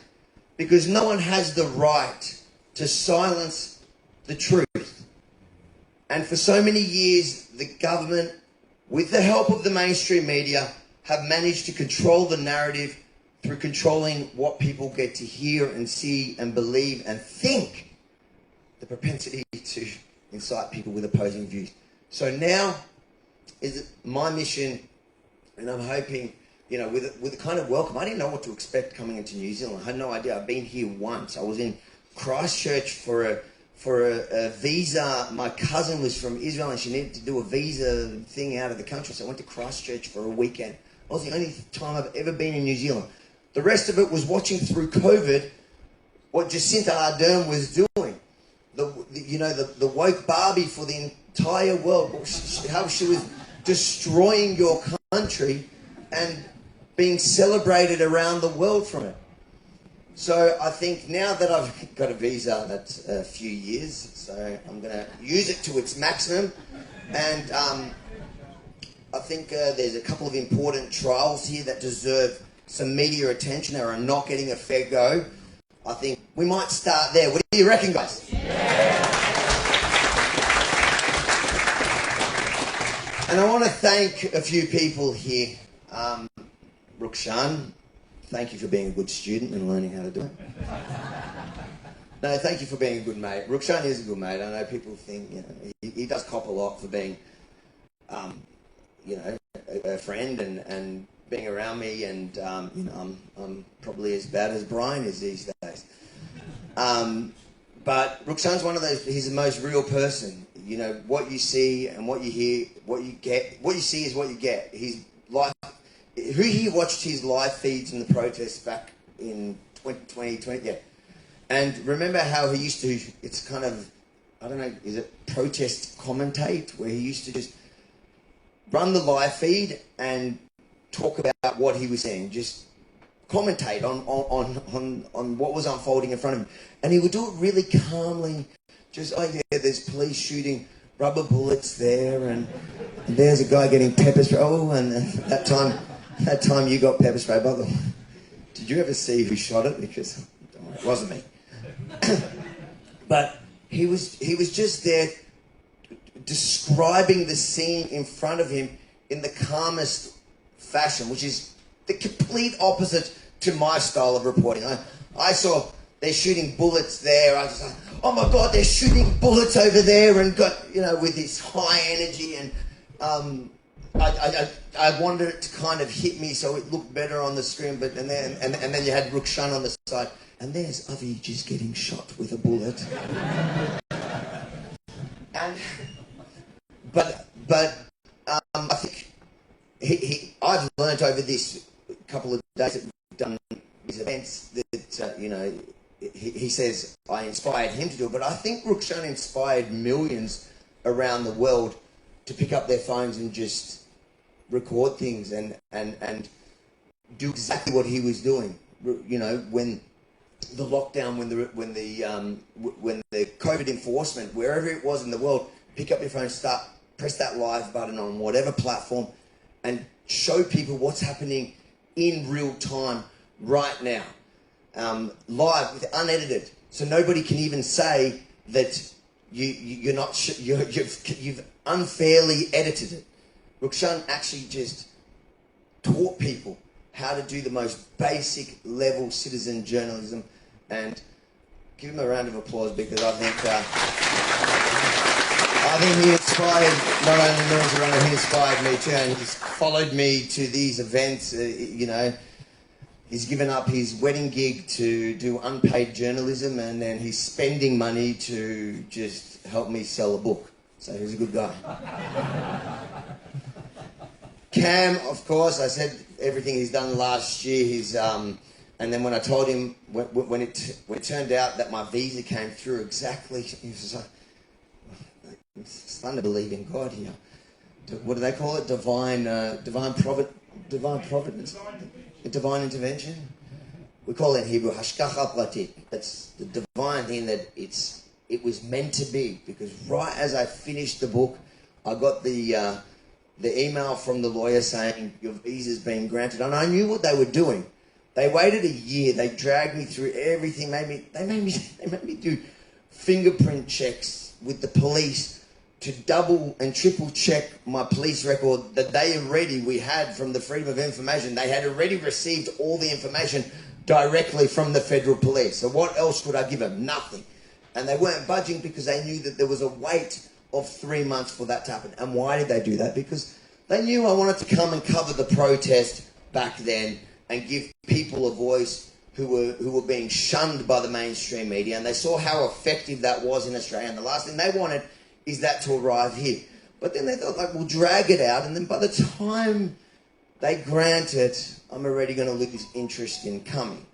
Because no one has the right to silence the truth. And for so many years, the government, with the help of the mainstream media, have managed to control the narrative through controlling what people get to hear and see and believe and think. The propensity to incite people with opposing views. So now is my mission, and I'm hoping, with the kind of welcome. I didn't know what to expect coming into New Zealand. I had no idea. I've been here once. I was in Christchurch for a visa. My cousin was from Israel, and she needed to do a visa thing out of the country, so I went to Christchurch for a weekend. That was the only time I've ever been in New Zealand. The rest of it was watching through COVID what Jacinta Ardern was doing. The woke Barbie for the entire world. How she was destroying your country and being celebrated around the world from it. So I think now that I've got a visa, that's a few years, so I'm going to use it to its maximum. And I think there's a couple of important trials here that deserve some media attention or are not getting a fair go. I think we might start there. What do you reckon, guys? Yeah. And I want to thank a few people here. Roxanne, thank you for being a good student and learning how to do it. No, thank you for being a good mate. Roxanne is a good mate. I know people think, he does cop a lot for being, a friend and being around me, and I'm probably as bad as Brian is these days. But Roxanne's one of those. He's the most real person. you know, what you see and what you hear, what you get, what you see is what you get. His life, who here watched his live feeds in the protests back in 2020? Yeah. And remember how he used to, it's kind of, I don't know, is it protest commentate, where he used to just run the live feed and talk about what he was seeing, just commentate on what was unfolding in front of him. And he would do it really calmly, just, oh yeah, there's police shooting rubber bullets there, and there's a guy getting pepper spray. Oh, and that time you got pepper spray. By the way, did you ever see who shot it? Because it wasn't me. But he was just there describing the scene in front of him in the calmest fashion, which is the complete opposite to my style of reporting. I saw they're shooting bullets there. I was like, oh my God, they're shooting bullets over there, and got, you know, with this high energy, and I wanted it to kind of hit me so it looked better on the screen, but and then you had Roxanne on the side, and there's Avi just getting shot with a bullet. But I think I've learnt over this couple of days that we've done these events that you know, he says I inspired him to do it, but I think Roxanne inspired millions around the world to pick up their phones and just record things and do exactly what he was doing. You know, when the lockdown, when the COVID enforcement, wherever it was in the world, pick up your phone, press that live button on whatever platform, and show people what's happening in real time right now, live, unedited, so nobody can even say that you've unfairly edited it. Roxanne actually just taught people how to do the most basic level citizen journalism, and give him a round of applause, because I think he inspired not only North Toronto, he inspired me too, and he's followed me to these events. You know, he's given up his wedding gig to do unpaid journalism, and then he's spending money to just help me sell a book. So he's a good guy. Cam, of course, I said everything he's done last year. He's and then when I told him, when it turned out that my visa came through exactly, he was like, it's fun to believe in God here. What do they call it? Divine providence, divine intervention. We call it in Hebrew hashgacha pratit. That's the divine thing that it was meant to be. Because right as I finished the book, I got the email from the lawyer saying your visa's been granted, and I knew what they were doing. They waited a year. They dragged me through everything. They made me do fingerprint checks with the police to double and triple check my police record that we had from the Freedom of Information. They had already received all the information directly from the federal police. So what else could I give them? Nothing. And they weren't budging because they knew that there was a wait of 3 months for that to happen. And why did they do that? Because they knew I wanted to come and cover the protest back then and give people a voice who were being shunned by the mainstream media, and they saw how effective that was in Australia, and the last thing they wanted is that to arrive here. But then they thought, like, we'll drag it out, and then by the time they grant it, I'm already going to lose interest in coming.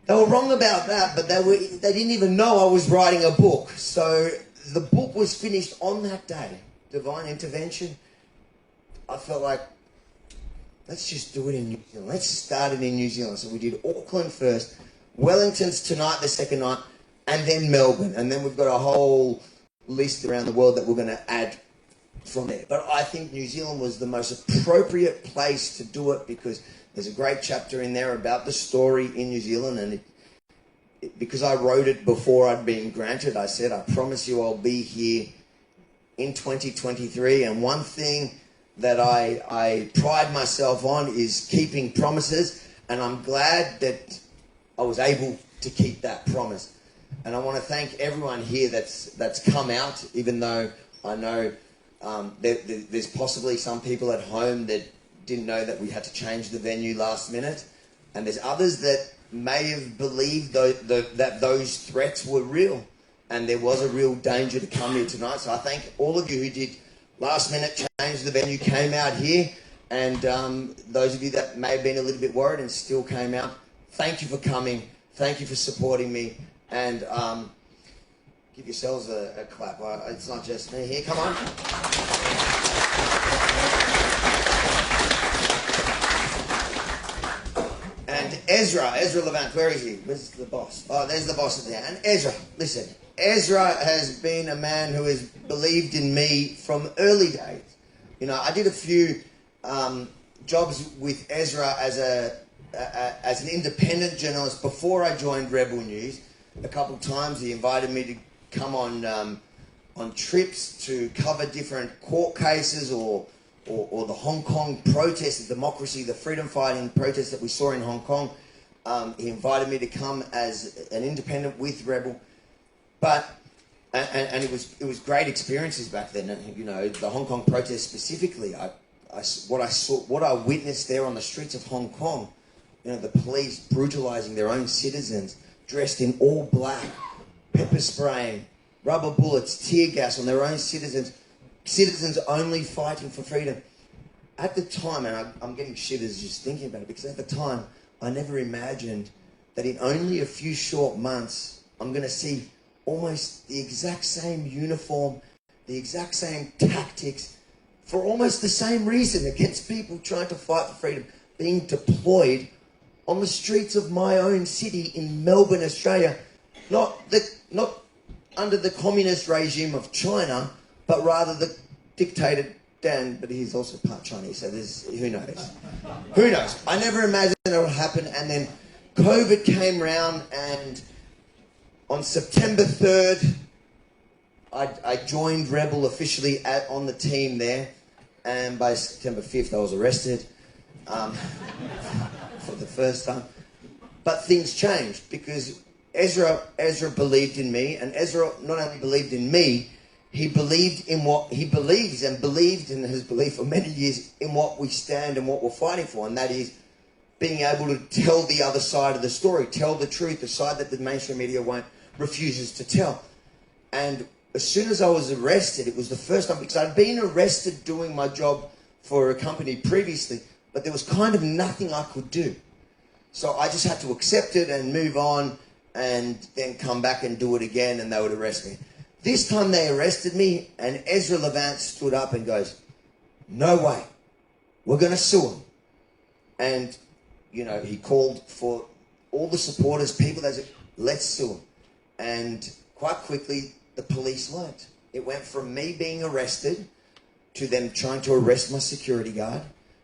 They were wrong about that, but they didn't even know I was writing a book. So the book was finished on that day, Divine Intervention. I felt like, let's just do it in New Zealand. Let's start it in New Zealand. So we did Auckland first, Wellington's tonight, the second night, and then Melbourne. And then we've got a whole list around the world that we're going to add from there. But I think New Zealand was the most appropriate place to do it because there's a great chapter in there about the story in New Zealand. And because I wrote it before I'd been granted, I said, I promise you I'll be here in 2023. And one thing that I pride myself on is keeping promises, and I'm glad that I was able to keep that promise. And I want to thank everyone here that's come out, even though I know there's possibly some people at home that didn't know that we had to change the venue last minute, and there's others that may have believed that those threats were real. and there was a real danger to come here tonight. So I thank all of you who did last minute change the venue, came out here, and those of you that may have been a little bit worried and still came out, thank you for coming. Thank you for supporting me, and give yourselves a clap. It's not just me here. Come on. And Ezra Levant, where is he? Where's the boss? Oh, there's the boss there. And Ezra, listen, Ezra has been a man who has believed in me from early days. You know, I did a few jobs with Ezra as an independent journalist before I joined Rebel News. A couple of times he invited me to come on trips to cover different court cases or the Hong Kong protests, the democracy, the freedom fighting protests that we saw in Hong Kong. He invited me to come as an independent with Rebel. And it was great experiences back then. You know, the Hong Kong protests specifically. What I witnessed there on the streets of Hong Kong. You know, the police brutalising their own citizens, dressed in all black, pepper spraying, rubber bullets, tear gas on their own citizens. Citizens only fighting for freedom. At the time, and I'm getting shivers just thinking about it, because at the time I never imagined that in only a few short months I'm going to see almost the exact same uniform, the exact same tactics, for almost the same reason, against people trying to fight for freedom, being deployed on the streets of my own city in Melbourne, Australia. Not under the communist regime of China, but rather the dictator Dan, but he's also part Chinese, so who knows? Who knows? I never imagined it would happen, and then COVID came round, and on September 3rd, I joined Rebel officially on the team there, and by September 5th I was arrested for the first time. But things changed, because Ezra believed in me, and Ezra not only believed in me, he believed in what he believes, and believed and has believed for many years in what we stand and what we're fighting for, and that is being able to tell the other side of the story, tell the truth, the side that the mainstream media refuses to tell. And as soon as I was arrested, it was the first time, because I'd been arrested doing my job for a company previously, but there was kind of nothing I could do. So I just had to accept it and move on, and then come back and do it again, and they would arrest me. This time they arrested me, and Ezra Levant stood up and goes, "No way, we're going to sue him." And, you know, he called for all the supporters, people that said, "Let's sue him." And quite quickly, the police learnt. It went from me being arrested to them trying to arrest my security guard,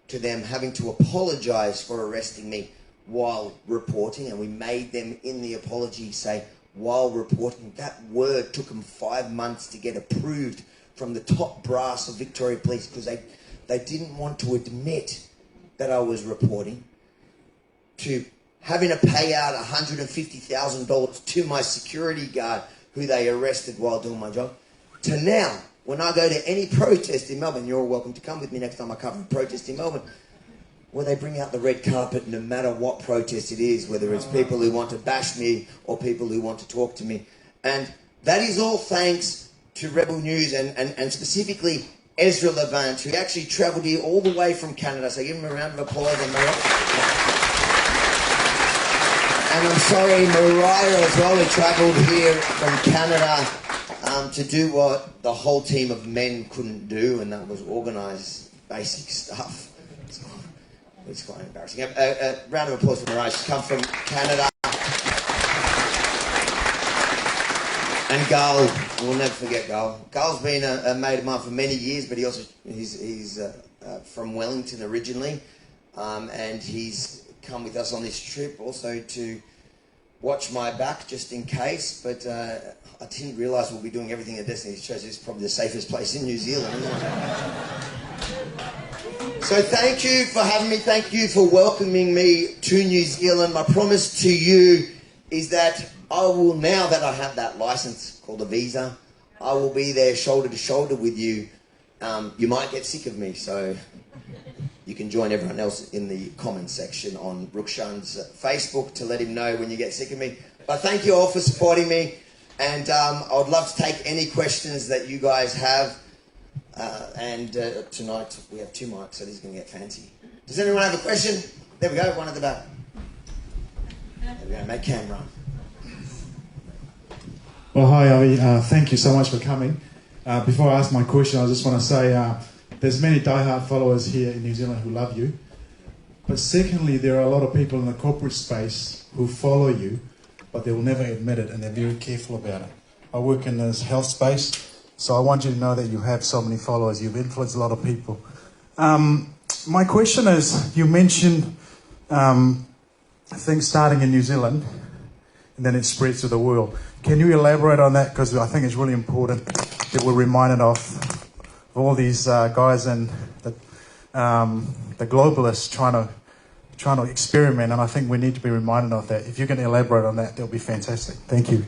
to them having to apologise for arresting me while reporting, and we made them in the apology say, while reporting. That word took them 5 months to get approved from the top brass of Victoria Police, because they didn't want to admit that I was reporting, to having to pay out $150,000 to my security guard who they arrested while doing my job, to now, when I go to any protest in Melbourne, you're all welcome to come with me next time I cover a protest in Melbourne, where they bring out the red carpet no matter what protest it is, whether it's people who want to bash me or people who want to talk to me. And that is all thanks to Rebel News and specifically Ezra Levant, who actually travelled here all the way from Canada. So give him a round of applause. And I'm sorry, Mariah as well, who travelled here from Canada to do what the whole team of men couldn't do, and that was organise basic stuff. It's quite embarrassing. A round of applause for Mariah. She's come from Canada. And Gal, we'll never forget Gal. Gal's been a mate of mine for many years, but he's from Wellington originally, and he's come with us on this trip also to watch my back just in case. But I didn't realise we'll be doing everything at Destiny's Church. It's probably the safest place in New Zealand, isn't it? So thank you for having me. Thank you for welcoming me to New Zealand. My promise to you is that I will, now that I have that license called a visa, I will be there shoulder to shoulder with you. You might get sick of me, so you can join everyone else in the comments section on Roxanne's Facebook to let him know when you get sick of me. But thank you all for supporting me. And I would love to take any questions that you guys have. Tonight we have 2 mics, so this is going to get fancy. Does anyone have a question? There we go, one at the back. There we go, make cam run. Well, hi, Avi. Thank you so much for coming. Before I ask my question, I just want to say there's many diehard followers here in New Zealand who love you. But secondly, there are a lot of people in the corporate space who follow you, but they will never admit it, and they're very careful about it. I work in this health space, so I want you to know that you have so many followers. You've influenced a lot of people. My question is, you mentioned things starting in New Zealand, and then it spreads to the world. Can you elaborate on that? Because I think it's really important that we're reminded of all these guys and the globalists trying to experiment, and I think we need to be reminded of that. If you can elaborate on that, that'll be fantastic. Thank you.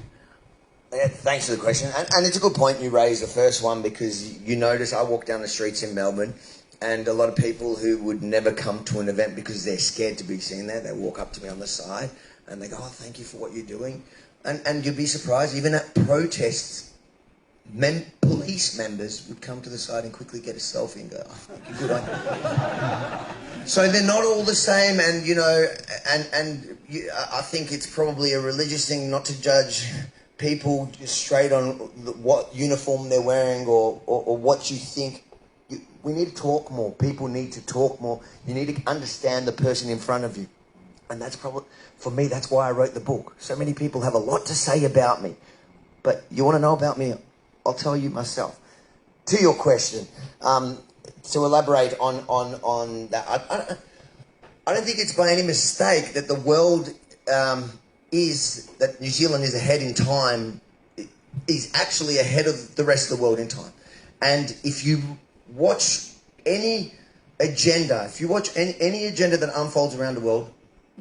Yeah, thanks for the question. And it's a good point you raised, the first one, because you notice I walk down the streets in Melbourne, and a lot of people who would never come to an event because they're scared to be seen there, they walk up to me on the side and they go, "Oh, thank you for what you're doing." And you'd be surprised, even at protests, police members would come to the side and quickly get a selfie and go, "Oh, thank you, good on you." So they're not all the same, and I think it's probably a religious thing not to judge people just straight on what uniform they're wearing or what you think. We need to talk more. People need to talk more. You need to understand the person in front of you. And that's probably, for me, that's why I wrote the book. So many people have a lot to say about me. But you want to know about me? I'll tell you myself. To your question, to elaborate on that, I don't think it's by any mistake that the world that New Zealand is ahead in time, is actually ahead of the rest of the world in time. And if you watch any agenda, any agenda that unfolds around the world,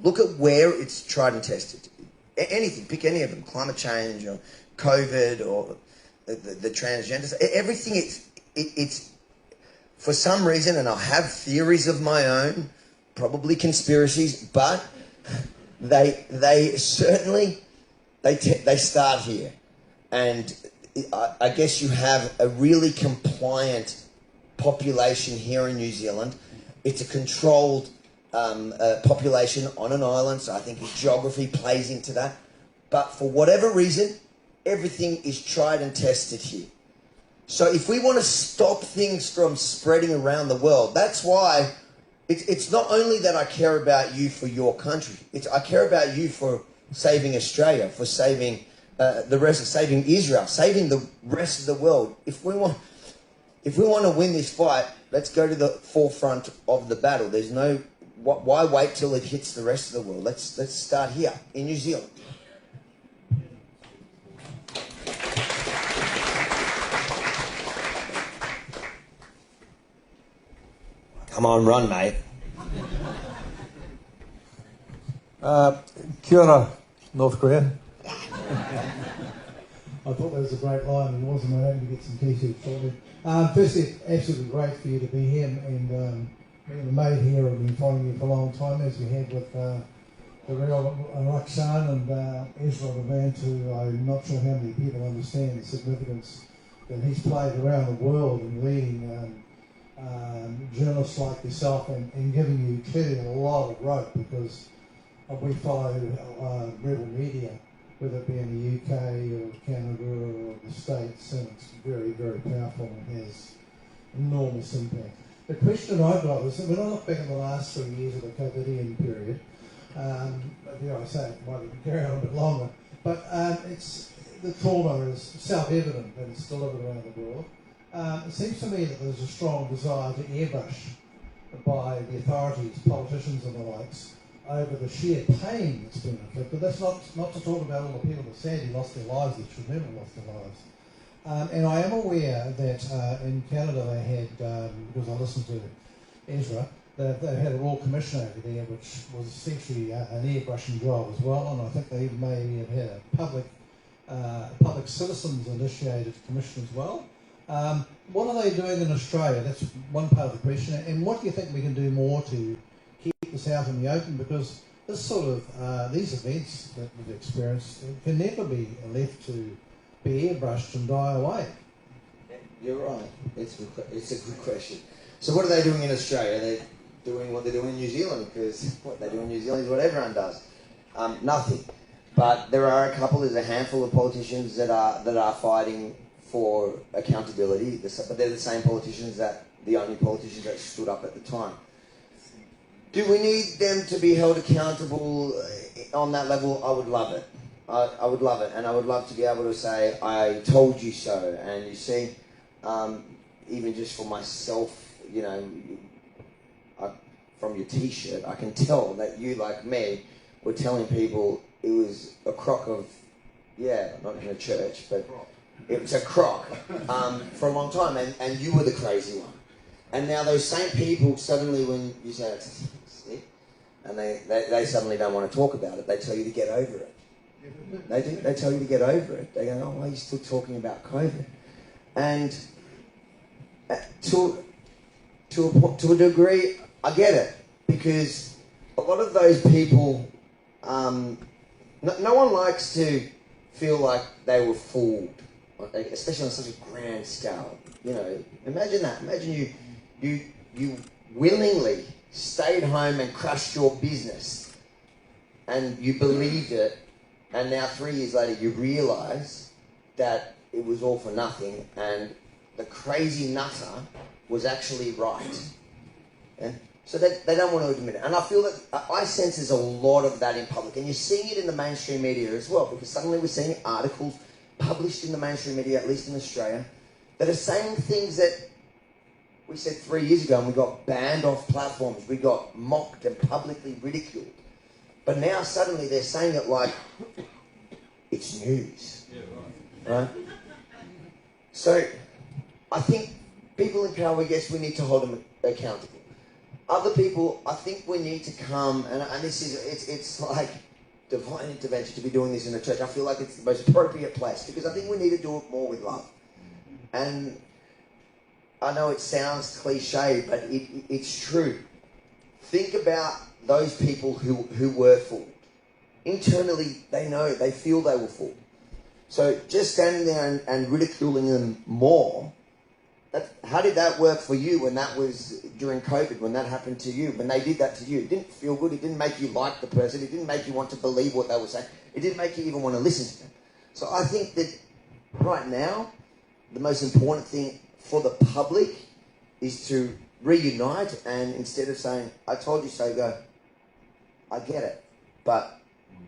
look at where it's tried and tested. Anything, pick any of them, climate change or COVID or the transgenders, everything, it's for some reason, and I have theories of my own, probably conspiracies, but they certainly, they start here. And I guess you have a really compliant population here in New Zealand. It's a controlled population on an island, so I think geography plays into that. But for whatever reason, everything is tried and tested here. So if we want to stop things from spreading around the world, that's why it's not only that I care about you for your country. I care about you for saving Australia, for saving saving Israel, saving the rest of the world. If we want to win this fight, let's go to the forefront of the battle. There's no, why wait till it hits the rest of the world? Let's start here in New Zealand. Come on, run, mate. Kia ora, North Korea. I thought that was a great line, and it wasn't. I hoping to get some t-shirts shortly. Firstly, absolutely great for you to be here, and the mate here have been following you for a long time, as we had with the real Roxanne and Ezra Levant, who I'm not sure how many people understand the significance that he's played around the world in leading journalists like yourself and giving you clearly a lot of rope, because we follow rebel media, whether it be in the UK or Canada or the States, and it's very, very powerful and has enormous impact. The question I've got is that when I look back at the last 3 years of the COVIDian period, dare I say it might even carry on a bit longer, but the trauma is self-evident that it's delivered around the world. It seems to me that there's a strong desire to airbrush by the authorities, politicians and the likes, over the sheer pain that's been inflicted. That's not to talk about all the people that sadly lost their lives, that should never have lost their lives. And I am aware that in Canada they had, because I listened to Ezra, they had a Royal Commission over there, which was essentially an airbrushing job as well, and I think they may have had a public citizens initiated commission as well. What are they doing in Australia? That's one part of the question. And what do you think we can do more to keep this out in the open? Because this sort of these events that we've experienced can never be left to be airbrushed and die away? You're right. It's a good question. So what are they doing in Australia? They're doing what they're doing in New Zealand, because what they do in New Zealand is what everyone does. Nothing. But there are there's a handful of politicians that are fighting for accountability, but they're the same politicians the only politicians that stood up at the time. Do we need them to be held accountable on that level? I would love it. I would love it, and I would love to be able to say, I told you so. And you see, even just for myself, you know, from your T-shirt, I can tell that you, like me, were telling people it was a crock of, not in a church, but it was a crock for a long time, and you were the crazy one. And now those same people, suddenly when you say it's sick, and they suddenly don't want to talk about it, they tell you to get over it. They do. They tell you to get over it. They go, oh, why are you still talking about COVID? And to a degree, I get it, because a lot of those people, no one likes to feel like they were fooled, especially on such a grand scale. You know, imagine that. Imagine you willingly stayed home and crushed your business, and you believed it, and now 3 years later you realise that it was all for nothing, and the crazy nutter was actually right. Yeah? So they don't want to admit it. And I feel that I sense there's a lot of that in public. And you're seeing it in the mainstream media as well, because suddenly we're seeing articles published in the mainstream media, at least in Australia, that are saying things that we said 3 years ago, and we got banned off platforms. We got mocked and publicly ridiculed. But now suddenly they're saying it like it's news. Yeah, right. So I think people in power, yes, we need to hold them accountable. Other people, I think we need to come, and this is, it's like divine intervention to be doing this in the church. I feel like it's the most appropriate place, because I think we need to do it more with love. And I know it sounds cliche, but it's true. Think about those people who were fooled. Internally, they know, they feel they were fooled. So just standing there and ridiculing them more, how did that work for you when that was during COVID, when that happened to you, when they did that to you? It didn't feel good. It didn't make you like the person. It didn't make you want to believe what they were saying. It didn't make you even want to listen to them. So I think that right now, the most important thing for the public is to reunite, and instead of saying, I told you so, go, I get it, but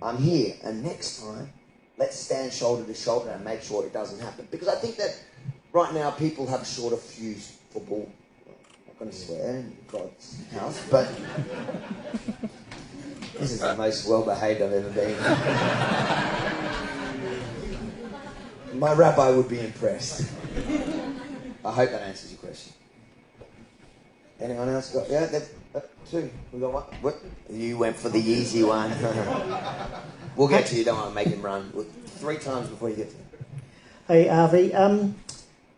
I'm here, and next time, let's stand shoulder to shoulder and make sure it doesn't happen. Because I think that right now people have short of fuse for bull. I'm not going to swear in God's house, but this is the most well-behaved I've ever been. My rabbi would be impressed. I hope that answers your question. Anyone else got? Yeah, two. We got one. What? You went for the easy one. We'll get to you. Don't want to make him run 3 times before you get to him. Hey, Avi.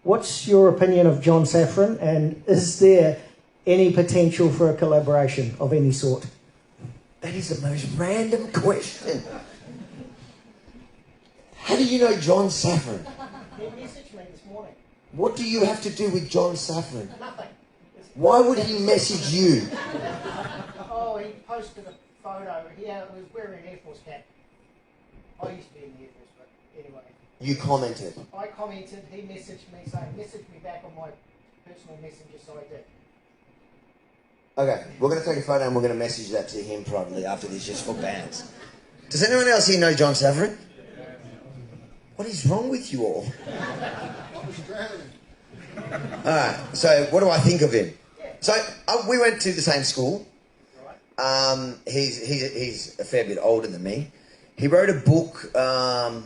What's your opinion of John Safran, and is there any potential for a collaboration of any sort? That is the most random question. How do you know John Safran? He messaged me this morning. What do you have to do with John Safran? Nothing. Why would he message you? Oh, he posted a photo. He was wearing an Air Force cap. I used to be in the Air Force, but anyway. You commented. I commented. He messaged me saying, message me back on my personal messenger, so I did. Okay, we're going to take a photo and we're going to message that to him probably after this, just for bands. Does anyone else here know John Safran? What is wrong with you all? Alright, so what do I think of him? So we went to the same school. He's a fair bit older than me. He wrote a book a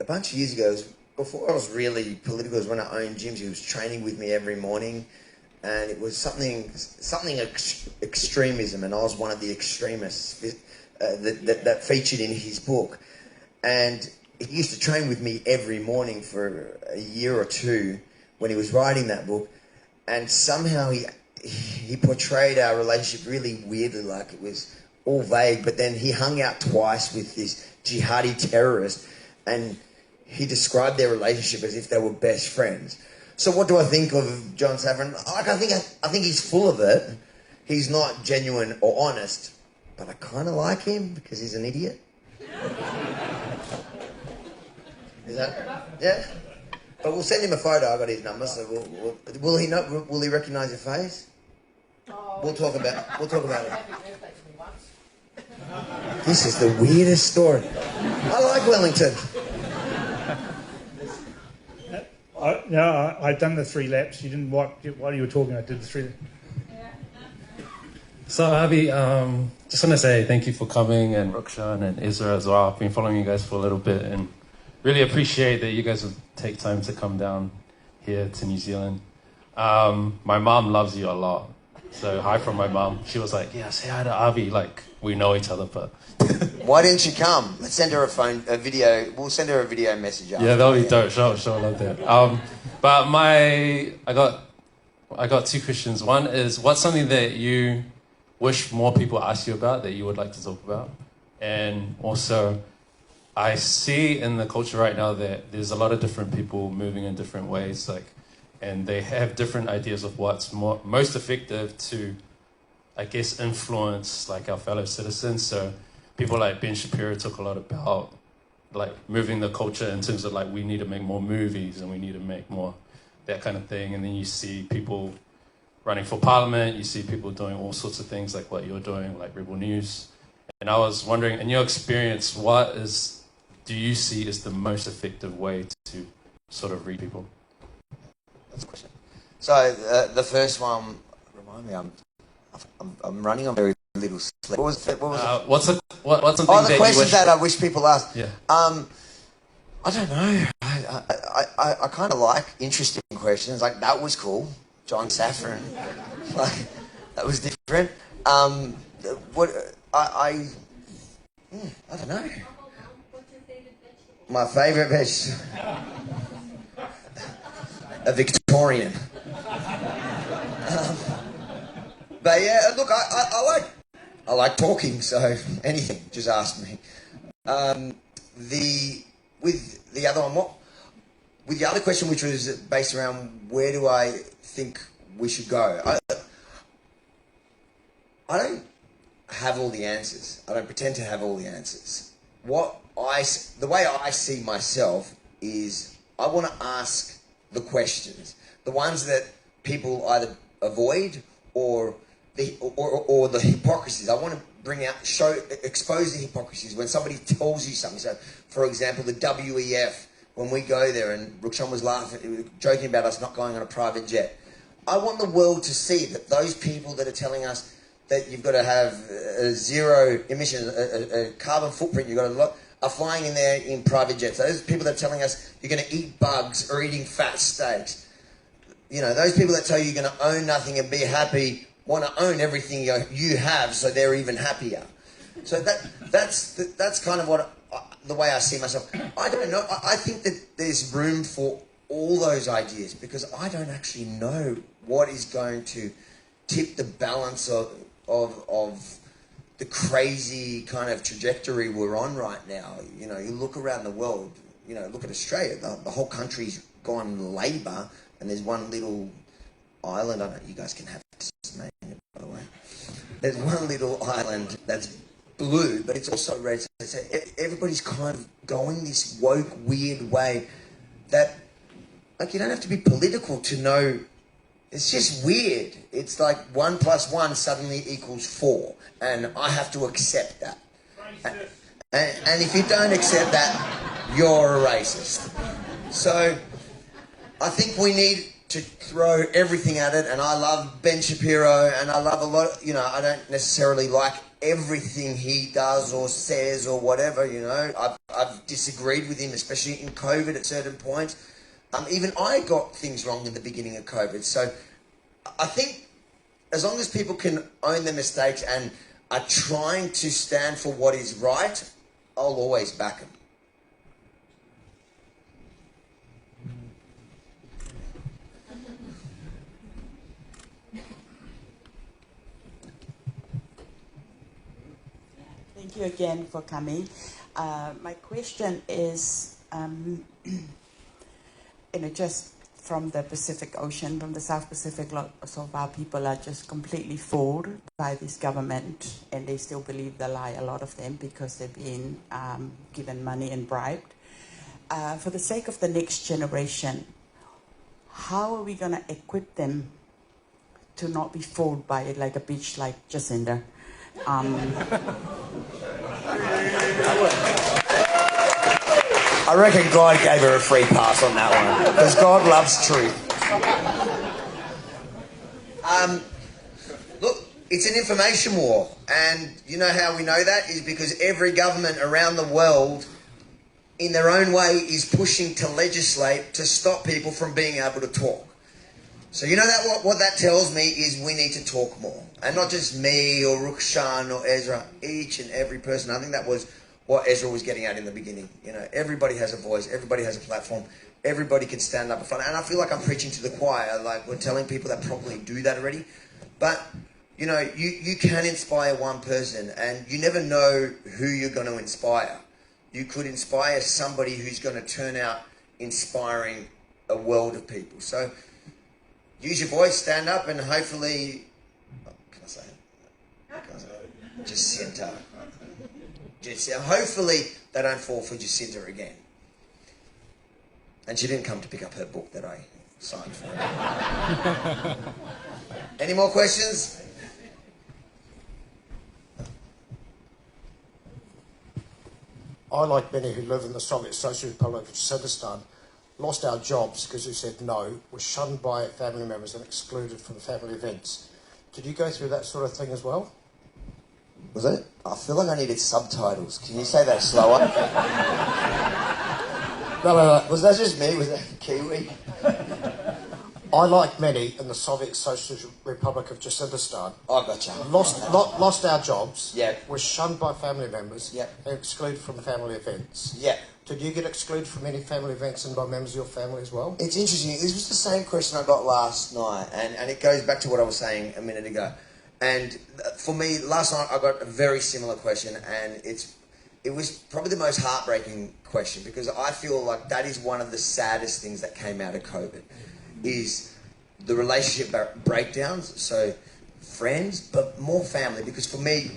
bunch of years ago. It was before I was really political. It was when I owned gyms. He was training with me every morning, and it was something extremism, and I was one of the extremists that featured in his book. And he used to train with me every morning for a year or two when he was writing that book, and somehow he portrayed our relationship really weirdly, like it was all vague. But then he hung out twice with this jihadi terrorist, and he described their relationship as if they were best friends. So what do I think of John Safran? Like, I think he's full of it. He's not genuine or honest, but I kind of like him because he's an idiot. Is that, yeah? But we'll send him a photo. I got his number, so will he know? Will he recognise your face? We'll talk about it. This is the weirdest story. I like Wellington. I'd done the 3 laps. You didn't while you were talking. I did the 3 laps. So, Avi, just want to say thank you for coming, and Roxanne and Ezra as well. I've been following you guys for a little bit and really appreciate that you guys would take time to come down here to New Zealand. My mom loves you a lot. So, hi from my mom. She was like, yeah, say hi to Avi. Like, we know each other, but... Why didn't she come? Let's send her a video. We'll send her a video message after. Yeah, that'll be dope. Sure, love that. But I got 2 questions. One is, what's something that you wish more people ask you about that you would like to talk about? And also, I see in the culture right now that there's a lot of different people moving in different ways, and they have different ideas of what's most effective to, I guess, influence our fellow citizens. So people like Ben Shapiro talk a lot about moving the culture in terms of we need to make more movies and we need to make more that kind of thing. And then you see people running for parliament, you see people doing all sorts of things like what you're doing, like Rebel News. And I was wondering, in your experience, do you see as the most effective way to sort of read people? That's a question. So the first one, remind me, I'm running on very little sleep. What was it? What's something the questions that I wish people asked. Yeah. I don't know. I kind of like interesting questions. Like, that was cool, John Safran. That was different. I don't know. My favourite vegetable. A Victorian. But yeah, look, I like talking, so anything, just ask me. With the other one, with the other question, which was based around where do I think we should go? I don't have all the answers. I don't pretend to have all the answers. The way I see myself is I want to ask the questions, the ones that people either avoid or the hypocrisies. I want to expose the hypocrisies when somebody tells you something. So, for example, the WEF, when we go there, and Roxanne was joking about us not going on a private jet. I want the world to see that those people that are telling us that you've got to have zero emissions, a carbon footprint, are flying in there in private jets. Those people that are telling us you're going to eat bugs or eating fat steaks. Those people that tell you you're going to own nothing and be happy want to own everything you have, so they're even happier. So that's kind of the way I see myself. I don't know. I think that there's room for all those ideas because I don't actually know what is going to tip the balance of the crazy kind of trajectory we're on right now. You look around the world. Look at Australia. The whole country's gone Labour, and there's one little island. I know you guys can have Tasmania, by the way. There's one little island that's blue, but it's also red. So everybody's kind of going this woke, weird way that, you don't have to be political to know. It's just weird. It's like 1 + 1 suddenly equals 4, and I have to accept that. And if you don't accept that, you're a racist. So I think we need to throw everything at it, and I love Ben Shapiro, and I love a lot, I don't necessarily like everything he does or says or whatever, I've disagreed with him, especially in COVID at certain points. Even I got things wrong in the beginning of COVID. So I think as long as people can own their mistakes and are trying to stand for what is right, I'll always back them. Thank you again for coming. My question is, Just from the Pacific Ocean, from the South Pacific, lots of our people are just completely fooled by this government, and they still believe the lie, a lot of them, because they've been given money and bribed. For the sake of the next generation, how are we going to equip them to not be fooled by it like a bitch like Jacinda? I reckon God gave her a free pass on that one, because God loves truth. Look, it's an information war, and you know how we know that is because every government around the world, in their own way, is pushing to legislate to stop people from being able to talk. So you know that what that tells me is we need to talk more, and not just me or Roxanne or Ezra, each and every person. I think that was what Ezra was getting at in the beginning. You know, everybody has a voice, everybody has a platform, everybody can stand up in front. And I feel like I'm preaching to the choir, like we're telling people that probably do that already. But, you know, you can inspire one person, and you never know who you're going to inspire. You could inspire somebody who's going to turn out inspiring a world of people. So use your voice, stand up, and hopefully, can I say it? Can I say it? Jacinta. Hopefully they don't fall for Jacinta again. And she didn't come to pick up her book that I signed for her. Any more questions? I, like many who live in the Soviet Socialist Republic of Kyrgyzstan, lost our jobs because we said no, were shunned by family members and excluded from family events. Did you go through that sort of thing as well? Was it? I feel like I needed subtitles. Can you say that slower? No. Was that just me? Was that Kiwi? I, like many in the Soviet Socialist Republic of Kyrgyzstan, I gotcha. lost our jobs, Yeah. were shunned by family members, Yeah. and excluded from family events. Yeah. Did you get excluded from any family events and by members of your family as well? It's interesting. This was the same question I got last night, and it goes back to what I was saying a minute ago. And for me, last night I got a very similar question, and it was probably the most heartbreaking question, because I feel like that is one of the saddest things that came out of COVID, is the relationship breakdowns. So friends, but more family, because for me,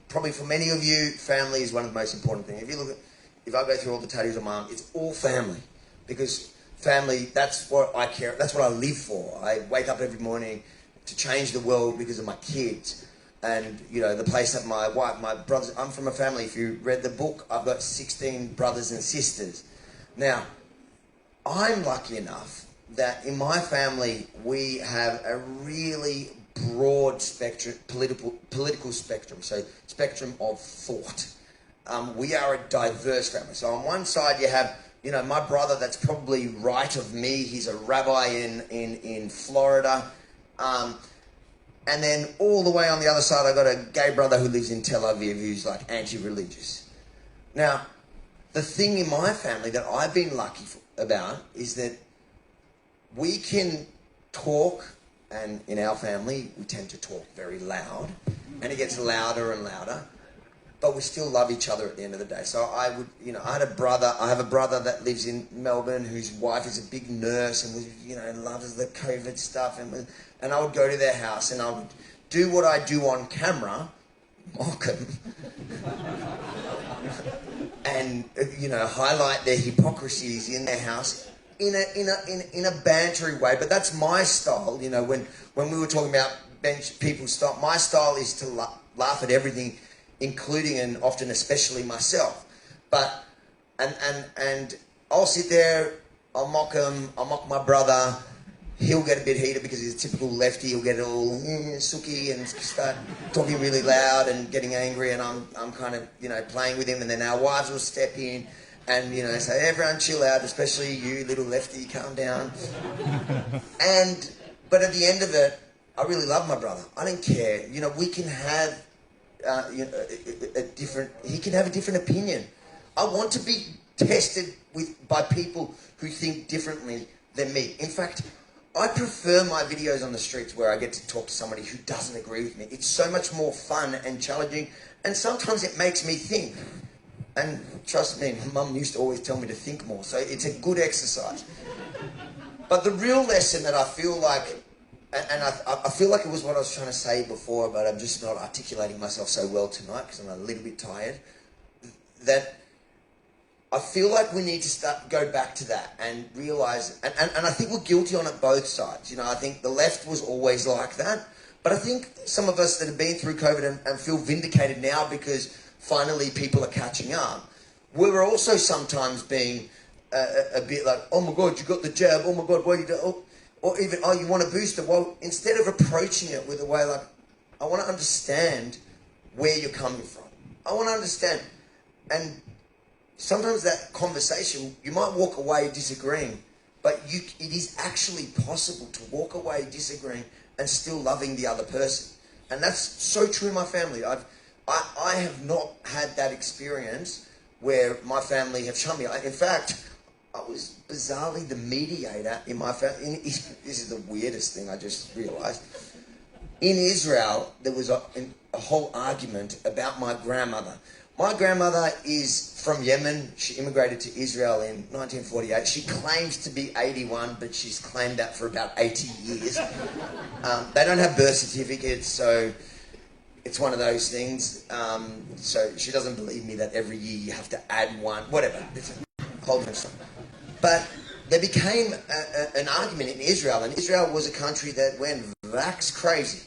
probably for many of you, family is one of the most important things. If I go through all the tattoos on my arm, it's all family, because family, that's what I care, that's what I live for. I wake up every morning to change the world because of my kids, and you know, the place that my wife, my brothers, I'm from a family, if you read the book, I've got 16 brothers and sisters. Now, I'm lucky enough that in my family we have a really broad spectrum, political spectrum, so spectrum of thought. We are a diverse family. So on one side you have, you know, my brother that's probably right of me, he's a rabbi in Florida. And then all the way on the other side, I got a gay brother who lives in Tel Aviv who's like anti-religious. Now, the thing in my family that I've been lucky about is that we can talk, and in our family, we tend to talk very loud, and it gets louder and louder, but we still love each other at the end of the day. So I have a brother that lives in Melbourne whose wife is a big nurse and, you know, loves the COVID stuff, and I would go to their house and I would do what I do on camera, mock them, and, you know, highlight their hypocrisies in their house in a bantery way. But that's my style. You know, when we were talking about bench people's style, my style is to laugh at everything, including and often especially myself. But and I'll sit there, I'll mock him, I'll mock my brother. He'll get a bit heated because he's a typical lefty. He'll get all sooky and start talking really loud and getting angry, and I'm kind of, you know, playing with him. And then our wives will step in and, you know, say, everyone chill out, especially you, little lefty, calm down. But at the end of it, I really love my brother. I don't care. You know, we can have he can have a different opinion. I want to be tested by people who think differently than me. In fact, I prefer my videos on the streets where I get to talk to somebody who doesn't agree with me. It's so much more fun and challenging, and sometimes it makes me think. And trust me, my mum used to always tell me to think more, so it's a good exercise. But the real lesson that I feel like, and I feel like it was what I was trying to say before, but I'm just not articulating myself so well tonight because I'm a little bit tired, that I feel like we need to go back to that and realise, and I think we're guilty on it both sides. You know, I think the left was always like that, but I think some of us that have been through COVID and feel vindicated now because finally people are catching up, we're also sometimes being a bit like, oh my God, you got the jab, oh my God, what you do? Oh, or even, oh, you want a booster? Well, instead of approaching it with a way like, I want to understand where you're coming from. I want to understand. And sometimes that conversation, you might walk away disagreeing, but it is actually possible to walk away disagreeing and still loving the other person. And that's so true in my family. I have not had that experience where my family have shunned me. In fact, I was bizarrely the mediator in my family. This is the weirdest thing I just realised. In Israel, there was a whole argument about my grandmother. My grandmother is from Yemen. She immigrated to Israel in 1948. She claims to be 81, but she's claimed that for about 80 years. They don't have birth certificates, so it's one of those things. So she doesn't believe me that every year you have to add one, whatever. It's a whole different story. But there became an argument in Israel, and Israel was a country that went vax crazy.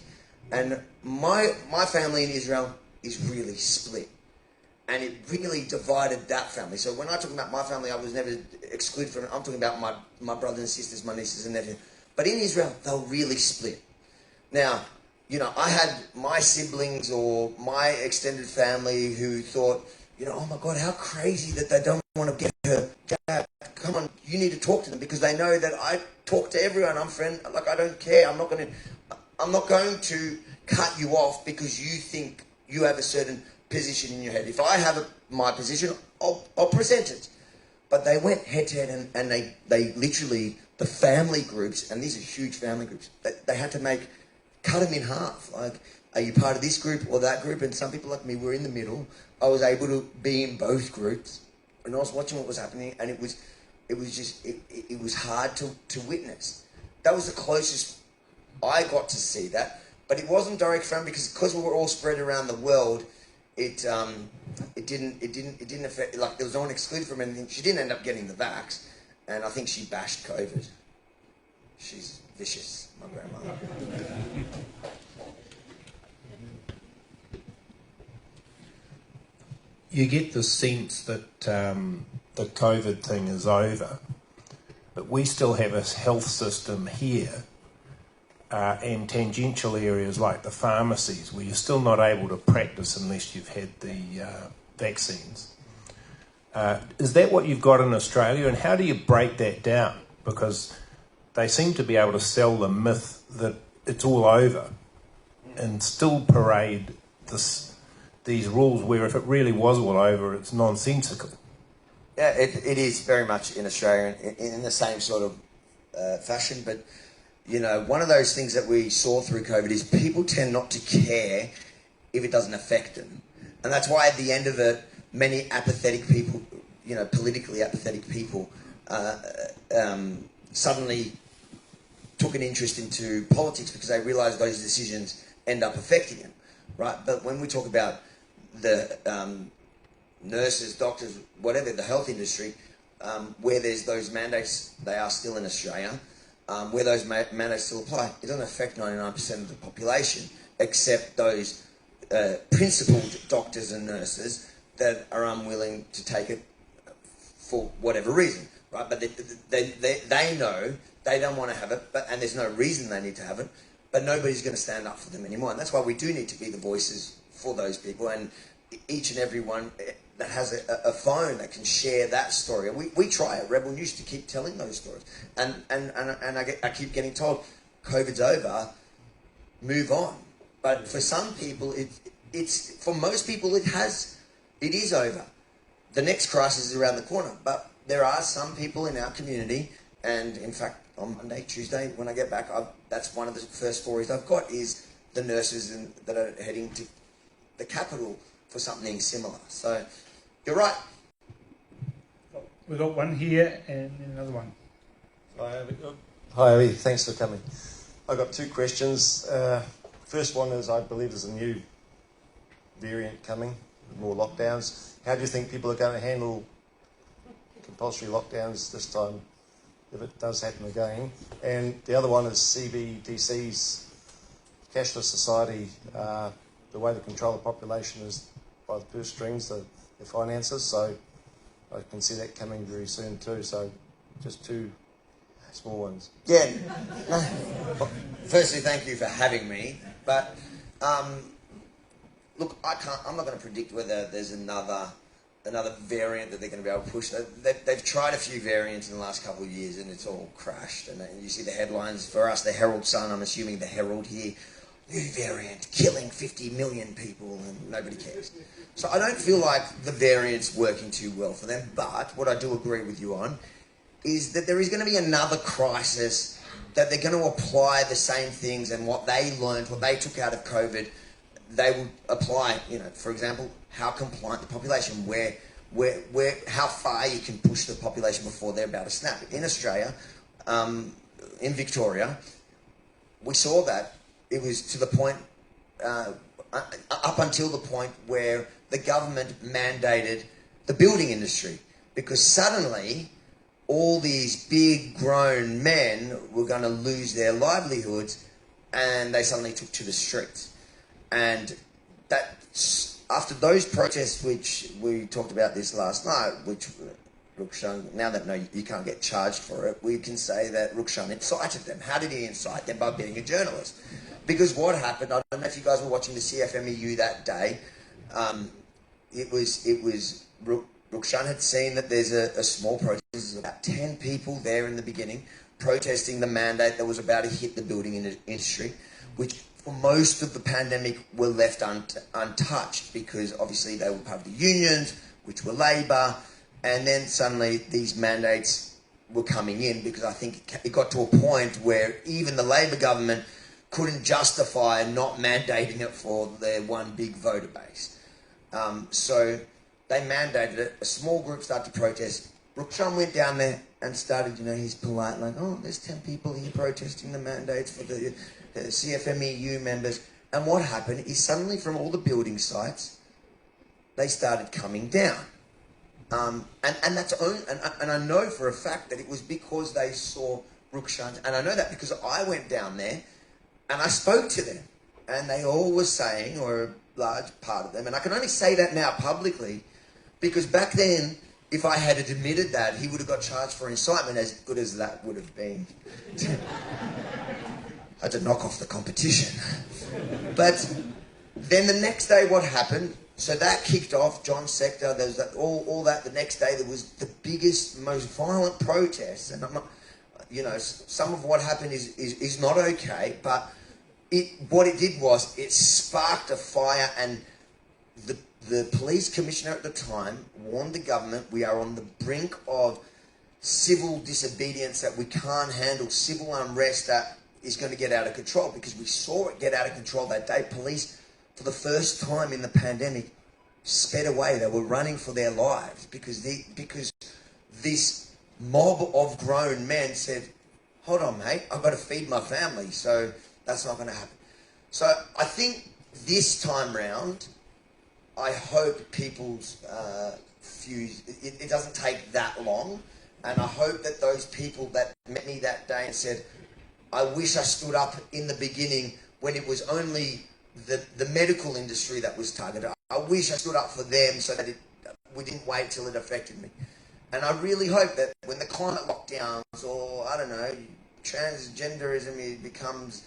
And my family in Israel is really split. And it really divided that family. So when I talk about my family, I was never excluded from it. I'm talking about my brothers and sisters, my nieces and nephews. But in Israel, they were really split. Now, you know, I had my siblings or my extended family who thought, you know, oh my God, how crazy that they don't want to get her jab. Come on, you need to talk to them because they know that I talk to everyone. I'm friend, like I don't care. I'm not going to cut you off because you think you have a certain position in your head. If I have my position, I'll present it. But they went head to head and they literally, the family groups, and these are huge family groups, they had to cut them in half. Like, are you part of this group or that group? And some people like me were in the middle. I was able to be in both groups, and I was watching what was happening, and it was hard to witness. That was the closest I got to see that, but it wasn't direct family because we were all spread around the world. It didn't affect, like there was no one excluded from anything. She didn't end up getting the vax, and I think she bashed COVID. She's vicious, my grandmother. You get the sense that the COVID thing is over, but we still have a health system here and tangential areas like the pharmacies where you're still not able to practice unless you've had the vaccines. Is that what you've got in Australia, and how do you break that down? Because they seem to be able to sell the myth that it's all over and still parade these rules where if it really was all over, it's nonsensical. Yeah, it is very much in Australia in the same sort of fashion, but you know, one of those things that we saw through COVID is people tend not to care if it doesn't affect them. And that's why at the end of it, many apathetic people, you know, politically apathetic people, suddenly took an interest into politics because they realised those decisions end up affecting them, right? But when we talk about the nurses, doctors, whatever, the health industry, where there's those mandates, they are still in Australia. Where those mandates still apply, it doesn't affect 99% of the population, except those principled doctors and nurses that are unwilling to take it for whatever reason, right? But they know they don't want to have it, and there's no reason they need to have it, but nobody's going to stand up for them anymore. And that's why we do need to be the voices for those people, and each and every one that has a phone that can share that story. And we try at Rebel News to keep telling those stories. And I keep getting told, COVID's over, move on. But for some people, for most people, it is over. The next crisis is around the corner. But there are some people in our community, and in fact, on Monday, Tuesday, when I get back, that's one of the first stories I've got is the nurses that are heading to the capital for something similar. So You're right. We've got one here and then another one. Hi, Avi. Thanks for coming. I've got two questions. First one is, I believe there's a new variant coming, more lockdowns. How do you think people are going to handle compulsory lockdowns this time, if it does happen again? And the other one is CBDC's cashless society. The way they control the population is by the purse strings, the finances. So I can see that coming very soon too. So just two small ones. Yeah. Firstly, thank you for having me. But look, I'm not going to predict whether there's another variant that they're going to be able to push. They've tried a few variants in the last couple of years, and it's all crashed. And you see the headlines for us, the Herald Sun. I'm assuming the Herald here. New variant killing 50 million people, and nobody cares. So I don't feel like the variant's working too well for them. But what I do agree with you on is that there is going to be another crisis, that they're going to apply the same things, and what they learned, what they took out of COVID, they will apply. You know, for example, how compliant the population, how far you can push the population before they're about to snap. In Australia, in Victoria, we saw that it was to the point, up until the point where the government mandated the building industry, because suddenly all these big grown men were going to lose their livelihoods, and they suddenly took to the streets. And that, after those protests, which we talked about this last night, which Roxanne, now that no, you can't get charged for it, we can say that Roxanne incited them. How did he incite them? By being a journalist. Because what happened, I don't know if you guys were watching the CFMEU that day, it was Roxanne had seen that there's a small protest. There's about 10 people there in the beginning protesting the mandate that was about to hit the building industry, which for most of the pandemic were left untouched, because obviously they were part of the unions, which were Labor, and then suddenly these mandates were coming in, because I think it got to a point where even the Labor government couldn't justify not mandating it for their one big voter base. So they mandated it. A small group started to protest. Roxanne went down there and started, he's polite, like, oh, there's 10 people here protesting the mandates for the CFMEU members. And what happened is suddenly from all the building sites, they started coming down. And I know for a fact that it was because they saw Roxanne, and I know that because I went down there and I spoke to them, and they all were saying, or a large part of them, and I can only say that now publicly, because back then, if I had admitted that, he would have got charged for incitement, as good as that would have been. I had to knock off the competition. But then the next day, what happened? So that kicked off John Sector. There was all that. The next day, there was the biggest, most violent protests, and I'm not, some of what happened is not okay. But what it did was it sparked a fire, and the police commissioner at the time warned the government, we are on the brink of civil disobedience, that we can't handle, civil unrest that is going to get out of control, because we saw it get out of control that day. Police, for the first time in the pandemic, sped away. They were running for their lives because this mob of grown men said, hold on, mate, I've got to feed my family, so that's not going to happen. So I think this time round, I hope people's fuse, it doesn't take that long, and I hope that those people that met me that day and said, I wish I stood up in the beginning when it was only the medical industry that was targeted. I wish I stood up for them so that we didn't wait till it affected me. And I really hope that when the climate lockdowns, or I don't know, transgenderism becomes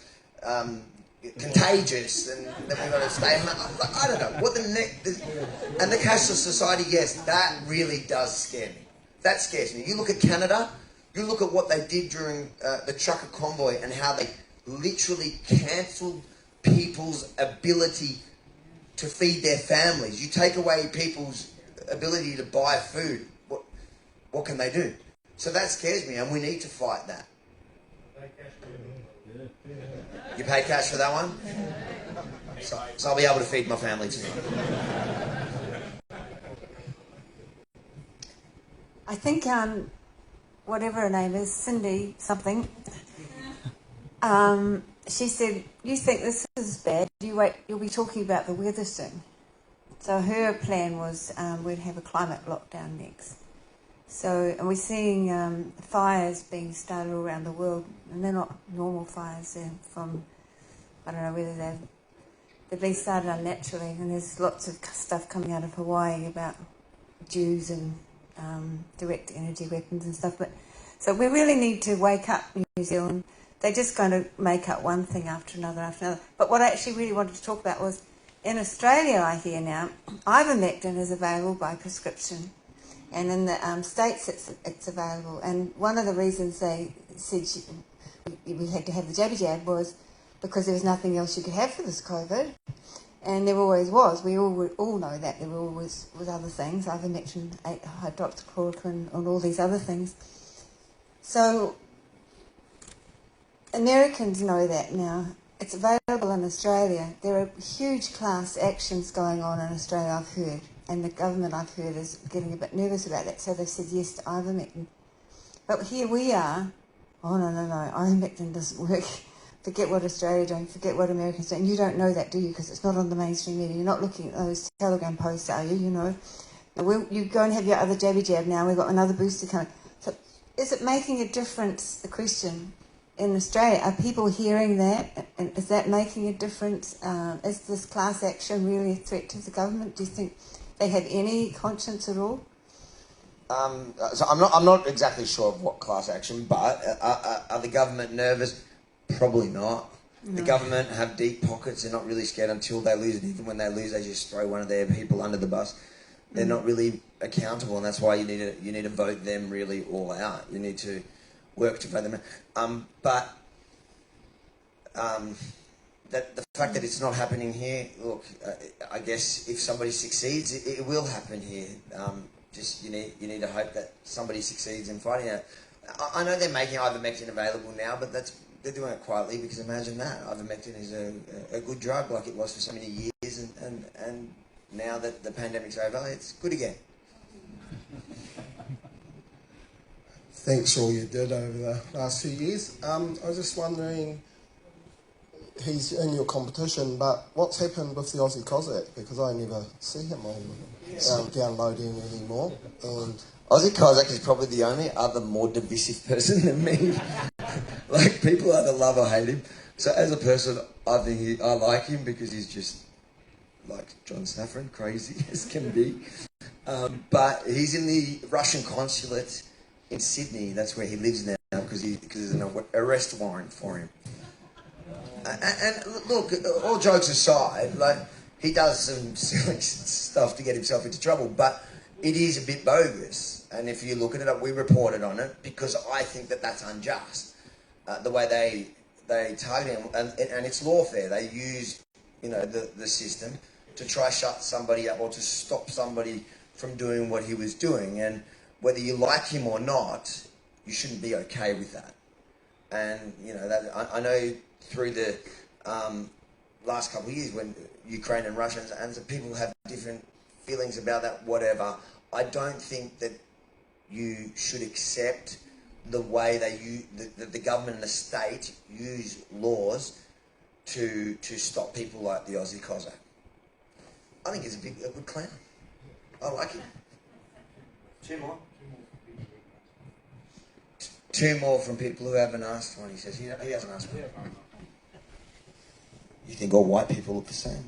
contagious, and then we've got to stay home. I don't know. And the cashless society, yes, that really does scare me. That scares me. You look at Canada, you look at what they did during the trucker convoy, and how they literally cancelled people's ability to feed their families. You take away people's ability to buy food, what can they do? So that scares me, and we need to fight that. You pay cash for that one? So I'll be able to feed my family tonight. I think whatever her name is, Cindy something, she said, you think this is bad, you'll be talking about the weather soon. So her plan was we'd have a climate lockdown next. So, and we're seeing fires being started all around the world, and they're not normal fires, they're from, I don't know whether they've been started unnaturally, and there's lots of stuff coming out of Hawaii about dews and direct energy weapons and stuff. But so we really need to wake up New Zealand. They're just going to make up one thing after another. But what I actually really wanted to talk about was, in Australia, I hear now, ivermectin is available by prescription. And in the States, it's available. And one of the reasons they said we had to have the jab was because there was nothing else you could have for this COVID. And there always was. We all know that. There always was other things, ivermectin, hydroxychloroquine, and all these other things. So Americans know that now. It's available in Australia. There are huge class actions going on in Australia, I've heard. And the government, I've heard, is getting a bit nervous about that. So they've said yes to ivermectin. But here we are, no, ivermectin doesn't work. Forget what Australia's doing, forget what Americans doing. You don't know that, do you? Because it's not on the mainstream media. You're not looking at those Telegram posts, are you? You know. You go and have your other jab now. We've got another booster coming. So is it making a difference, the question, in Australia? Are people hearing that? And is that making a difference? Is this class action really a threat to the government? Do you think they have any conscience at all? So I'm not exactly sure of what class action, but are the government nervous? Probably not. No. The government have deep pockets. They're not really scared until they lose it. Even when they lose, they just throw one of their people under the bus. They're not really accountable, and that's why you need to vote them really all out. You need to work to vote them out. But the fact that it's not happening here, look, I guess if somebody succeeds, it will happen here. Just you need to hope that somebody succeeds in fighting it. I know they're making ivermectin available now, but they're doing it quietly, because imagine that. Ivermectin is a good drug, like it was for so many years, and now that the pandemic's over, it's good again. Thanks for all you did over the last few years. I was just wondering, he's in your competition, but what's happened with the Aussie Cossack? Because I never see him on downloading anymore. And Aussie Cossack is probably the only other more divisive person than me. Like, people either love or hate him. So as a person, I think I like him because he's just like John Safran, crazy as can be. But he's in the Russian consulate in Sydney. That's where he lives now, because there's an arrest warrant for him. And look, all jokes aside, like, he does some silly stuff to get himself into trouble, but it is a bit bogus. And if you look at it, we reported on it because I think that that's unjust. The way they target him, and it's lawfare. They use, the system to try shut somebody up or to stop somebody from doing what he was doing. And whether you like him or not, you shouldn't be okay with that. And that I know through the last couple of years, when Ukraine and Russia and some people have different feelings about that, whatever. I don't think that you should accept the way the government and the state use laws to stop people like the Aussie Cossack. I think he's a good clown. I like him. Two more. Two more from people who haven't asked one. He says he hasn't asked one. You think all white people look the same?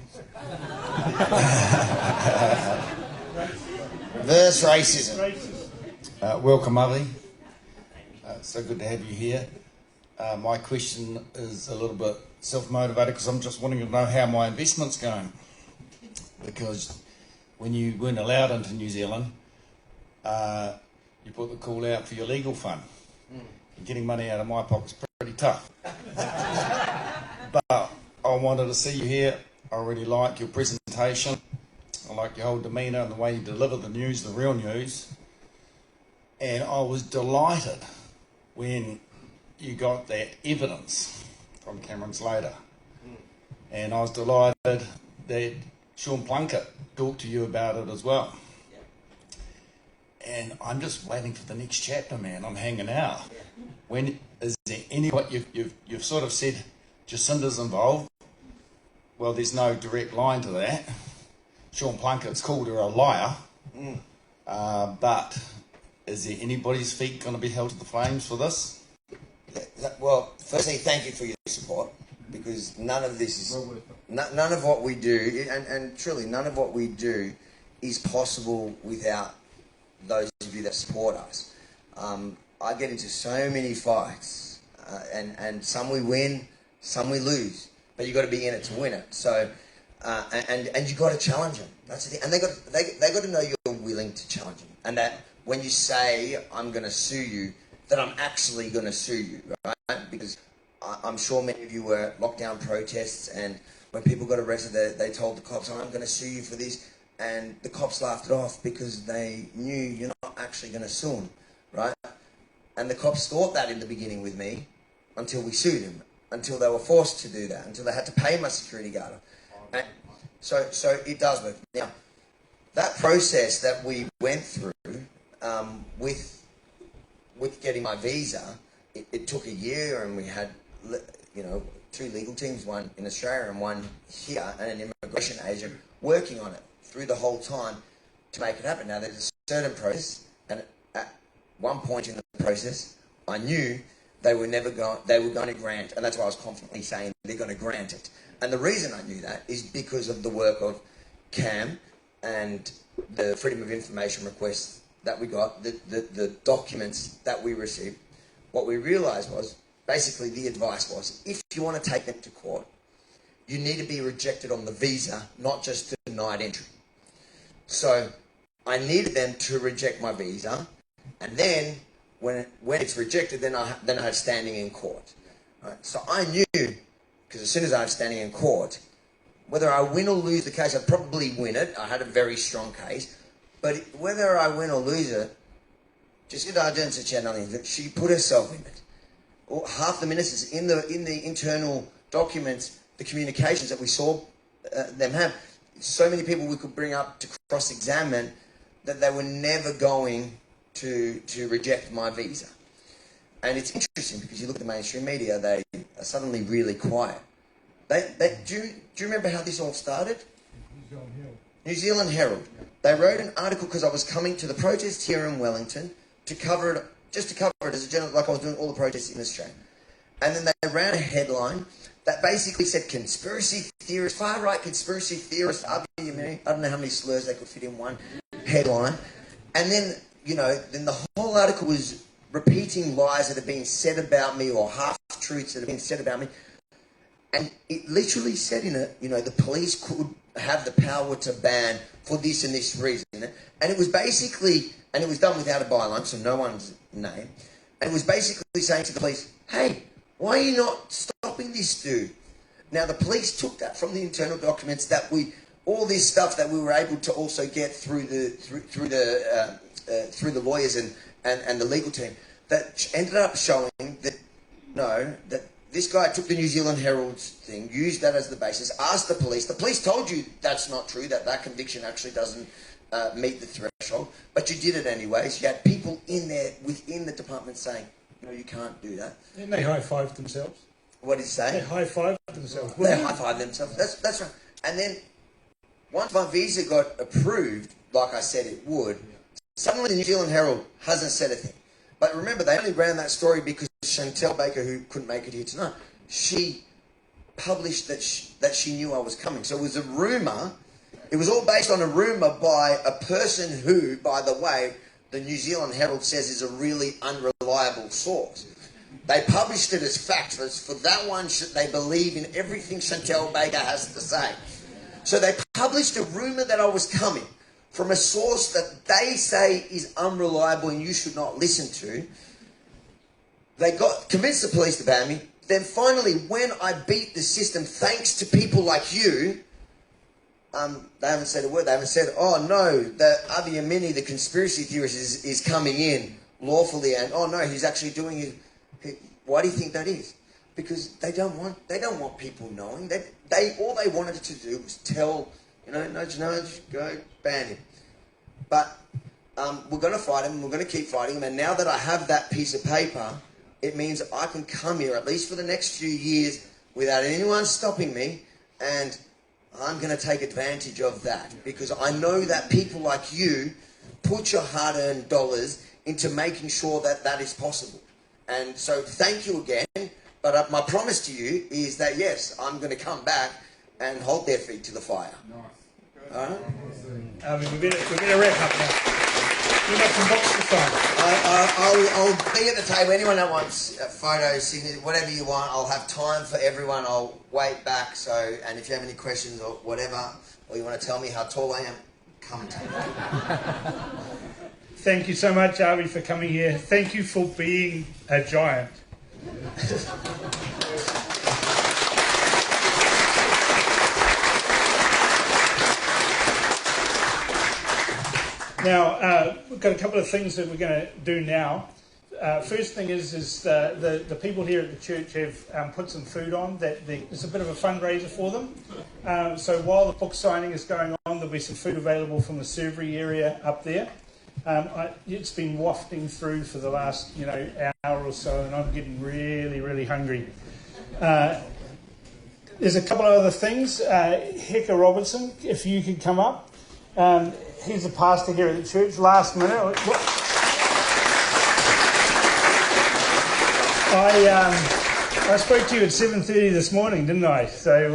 Reverse racism. Welcome, Avi. So good to have you here. My question is a little bit self-motivated, because I'm just wanting to know how my investment's going. Because when you weren't allowed into New Zealand, you put the call out for your legal fund. And getting money out of my pocket's pretty tough. But I wanted to see you here. I really like your presentation. I like your whole demeanour and the way you deliver the news, the real news. And I was delighted when you got that evidence from Cameron Slater. And I was delighted that Sean Plunkett talked to you about it as well. and I'm just waiting for the next chapter, man. I'm hanging out. When is there any? What you've sort of said, Jacinda's involved. Well, there's no direct line to that. Sean Plunkett's called her a liar. But is there anybody's feet going to be held to the flames for this? Well, firstly, thank you for your support, because none of this is, none of what we do, and truly none of what we do is possible without those of you that support us. I get into so many fights, and some we win, some we lose, but you've got to be in it to win it. So, and you got to challenge them. That's the thing. And they got to know you're willing to challenge them, and that when you say I'm going to sue you, that I'm actually going to sue you, right? Because I'm sure many of you were at lockdown protests, and when people got arrested, they told the cops, I'm going to sue you for this, and the cops laughed it off because they knew you're not actually going to sue them, right? And the cops thought that in the beginning with me until we sued them, until they were forced to do that, until they had to pay my security guard. And so it does work. Now, that process that we went through with getting my visa, it took a year, and we had, you know, 2 legal teams, one in Australia and one here, and an immigration agent working on it through the whole time to make it happen. Now, there's a certain process, and at one point in the process, I knew they were going to grant, and that's why I was confidently saying they're going to grant it. And the reason I knew that is because of the work of Cam and the Freedom of Information requests that we got, the documents that we received. What we realised was, basically the advice was, if you want to take them to court, you need to be rejected on the visa, not just denied entry. So I needed them to reject my visa, and then when it's rejected, then I had standing in court. Right? So I knew, because as soon as I had standing in court, whether I win or lose the case, I'd probably win it. I had a very strong case. But whether I win or lose it, Jacinda Ardern said nothing. She put herself in it. Half the ministers in the internal documents, the communications that we saw them have, so many people we could bring up to cross-examine that they were never going to reject my visa. And it's interesting because you look at the mainstream media, they are suddenly really quiet. Do you remember how this all started? New Zealand Herald. They wrote an article because I was coming to the protest here in Wellington to cover it, just to cover it as a journalist, like I was doing all the protests in Australia. And then they ran a headline that basically said conspiracy theorist, far-right conspiracy theorist, Avi Yemini. I don't know how many slurs they could fit in one headline. And then, you know, then the whole article was repeating lies that had been said about me, or half-truths that had been said about me. And it literally said in it, you know, the police could have the power to ban for this and this reason. And it was basically, and it was done without a byline, so no one's name. And it was basically saying to the police, hey, why are you not stopping this dude? Now, the police took that from the internal documents that all this stuff that we were able to also get through the lawyers and the legal team, that ended up showing that, no, that this guy took the New Zealand Herald's thing, used that as the basis, asked the police told you that's not true, that conviction actually doesn't meet the threshold, but you did it anyways. You had people in there within the department saying, no, you can't do that. Didn't they high-five themselves? What did he say? They high-fived themselves. They high-fived themselves. That's right. And then, once my visa got approved, like I said it would, suddenly the New Zealand Herald hasn't said a thing. But remember, they only ran that story because Chantel Baker, who couldn't make it here tonight, she published that she knew I was coming. So it was a rumour. It was all based on a rumour by a person who, by the way, the New Zealand Herald says is a really unreliable source. They published it as fact. For that one, they believe in everything Chantel Baker has to say. So they published a rumour that I was coming from a source that they say is unreliable and you should not listen to. They convinced the police to ban me. Then finally, when I beat the system, thanks to people like you, they haven't said a word. They haven't said, oh no, that Avi Yemini, the conspiracy theorist, is coming in lawfully, and oh no, he's actually doing it. Why do you think that is? Because they don't want people knowing. All they wanted to do was tell, nudge, nudge, go ban him. But we're going to fight him, we're going to keep fighting him, and now that I have that piece of paper, it means I can come here, at least for the next few years, without anyone stopping me, and I'm going to take advantage of that, because I know that people like you put your hard-earned dollars into making sure that that is possible. And so thank you again, but my promise to you is that, yes, I'm going to come back and hold their feet to the fire. Nice. All right? We better wrap up now. We've got some books to sign. I'll be at the table. Anyone that wants photos, signatures, whatever you want, I'll have time for everyone. I'll wait back. So, and if you have any questions or whatever, or you want to tell me how tall I am, come to me. Thank you so much, Avi, for coming here. Thank you for being a giant. Now, we've got a couple of things that we're going to do now. First thing is the people here at the church have put some food on. It's a bit of a fundraiser for them. So while the book signing is going on, there'll be some food available from the servery area up there. It's been wafting through for the last hour or so, and I'm getting really, really hungry. There's a couple of other things. Hector Robertson, if you could come up. He's a pastor here at the church. Last minute, I spoke to you at 7:30 this morning, didn't I? So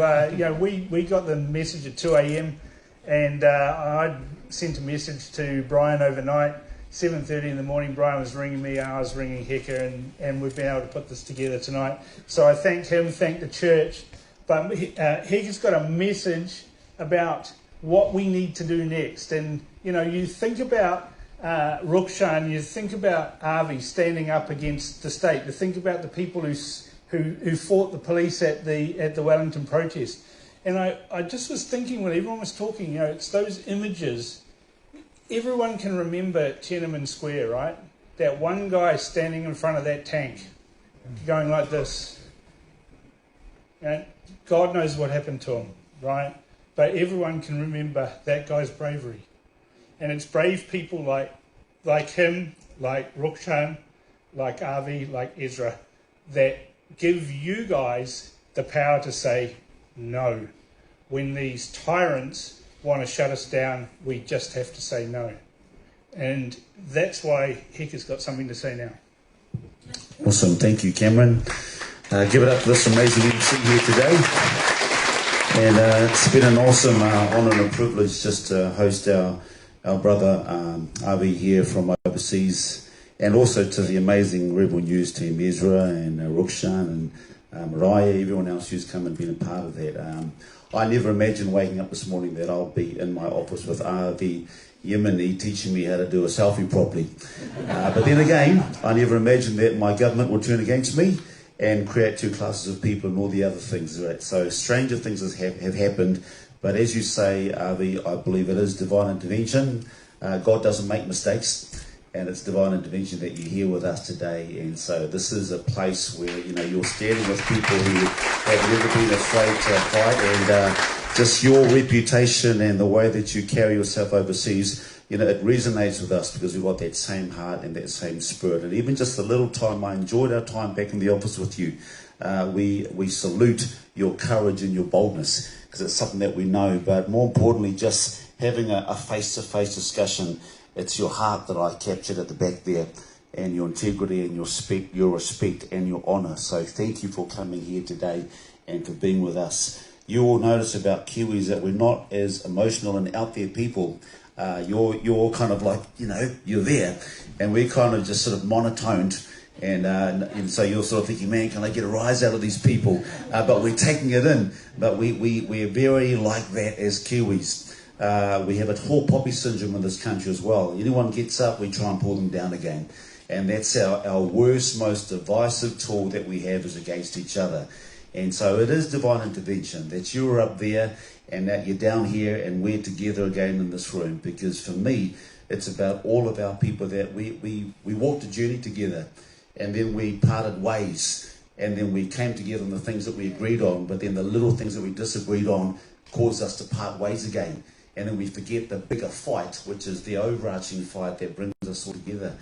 we got the message at 2 a.m. and I sent a message to Brian overnight. 7:30 in the morning, Brian was ringing me, and I was ringing Hector, and we've been able to put this together tonight. So I thank him, thank the church. But Hector's got a message about what we need to do next. And, you think about Roxanne, you think about Avi standing up against the state, you think about the people who fought the police at the Wellington protest. And I just was thinking when everyone was talking, it's those images. Everyone can remember Tiananmen Square, right? That one guy standing in front of that tank, going like this. And God knows what happened to him, right? But everyone can remember that guy's bravery. And it's brave people like him, like Roxanne, like Avi, like Ezra, that give you guys the power to say no. When these tyrants want to shut us down, we just have to say no. And that's why Hector's got something to say now. Awesome. Thank you, Cameron. Give it up for this amazing MC here today. And it's been an awesome honour and a privilege just to host our brother Avi here from overseas, and also to the amazing Rebel News team, Ezra and Roxanne and Mariah, everyone else who's come and been a part of that. I never imagined waking up this morning that I'll be in my office with Avi Yemini teaching me how to do a selfie properly. But then again, I never imagined that my government would turn against me and create two classes of people and all the other things. Right? So stranger things have happened. But as you say, Avi, I believe it is divine intervention. God doesn't make mistakes, and it's divine intervention that you're here with us today. And so this is a place where you're standing with people who have never been afraid to fight, and just your reputation and the way that you carry yourself overseas, it resonates with us because we've got that same heart and that same spirit. And even just the little time I enjoyed our time back in the office with you, we salute your courage and your boldness, because it's something that we know. But more importantly, just having a face-to-face discussion, it's your heart that I captured at the back there, and your integrity and your respect and your honour. So thank you for coming here today and for being with us. You will notice about Kiwis that we're not as emotional and out there people. You're kind of like, you're there, and we're kind of just sort of monotoned, and so you're sort of thinking, man, can I get a rise out of these people? But we're taking it in. But we're very like that as Kiwis. We have a tall poppy syndrome in this country as well. Anyone gets up, we try and pull them down again. And that's our worst, most divisive tool that we have is against each other. And so it is divine intervention that you're up there and that you're down here and we're together again in this room. Because for me, it's about all of our people that we walked a journey together, and then we parted ways, and then we came together on the things that we agreed on, but then the little things that we disagreed on caused us to part ways again. and then we forget the bigger fight, which is the overarching fight that brings us all together.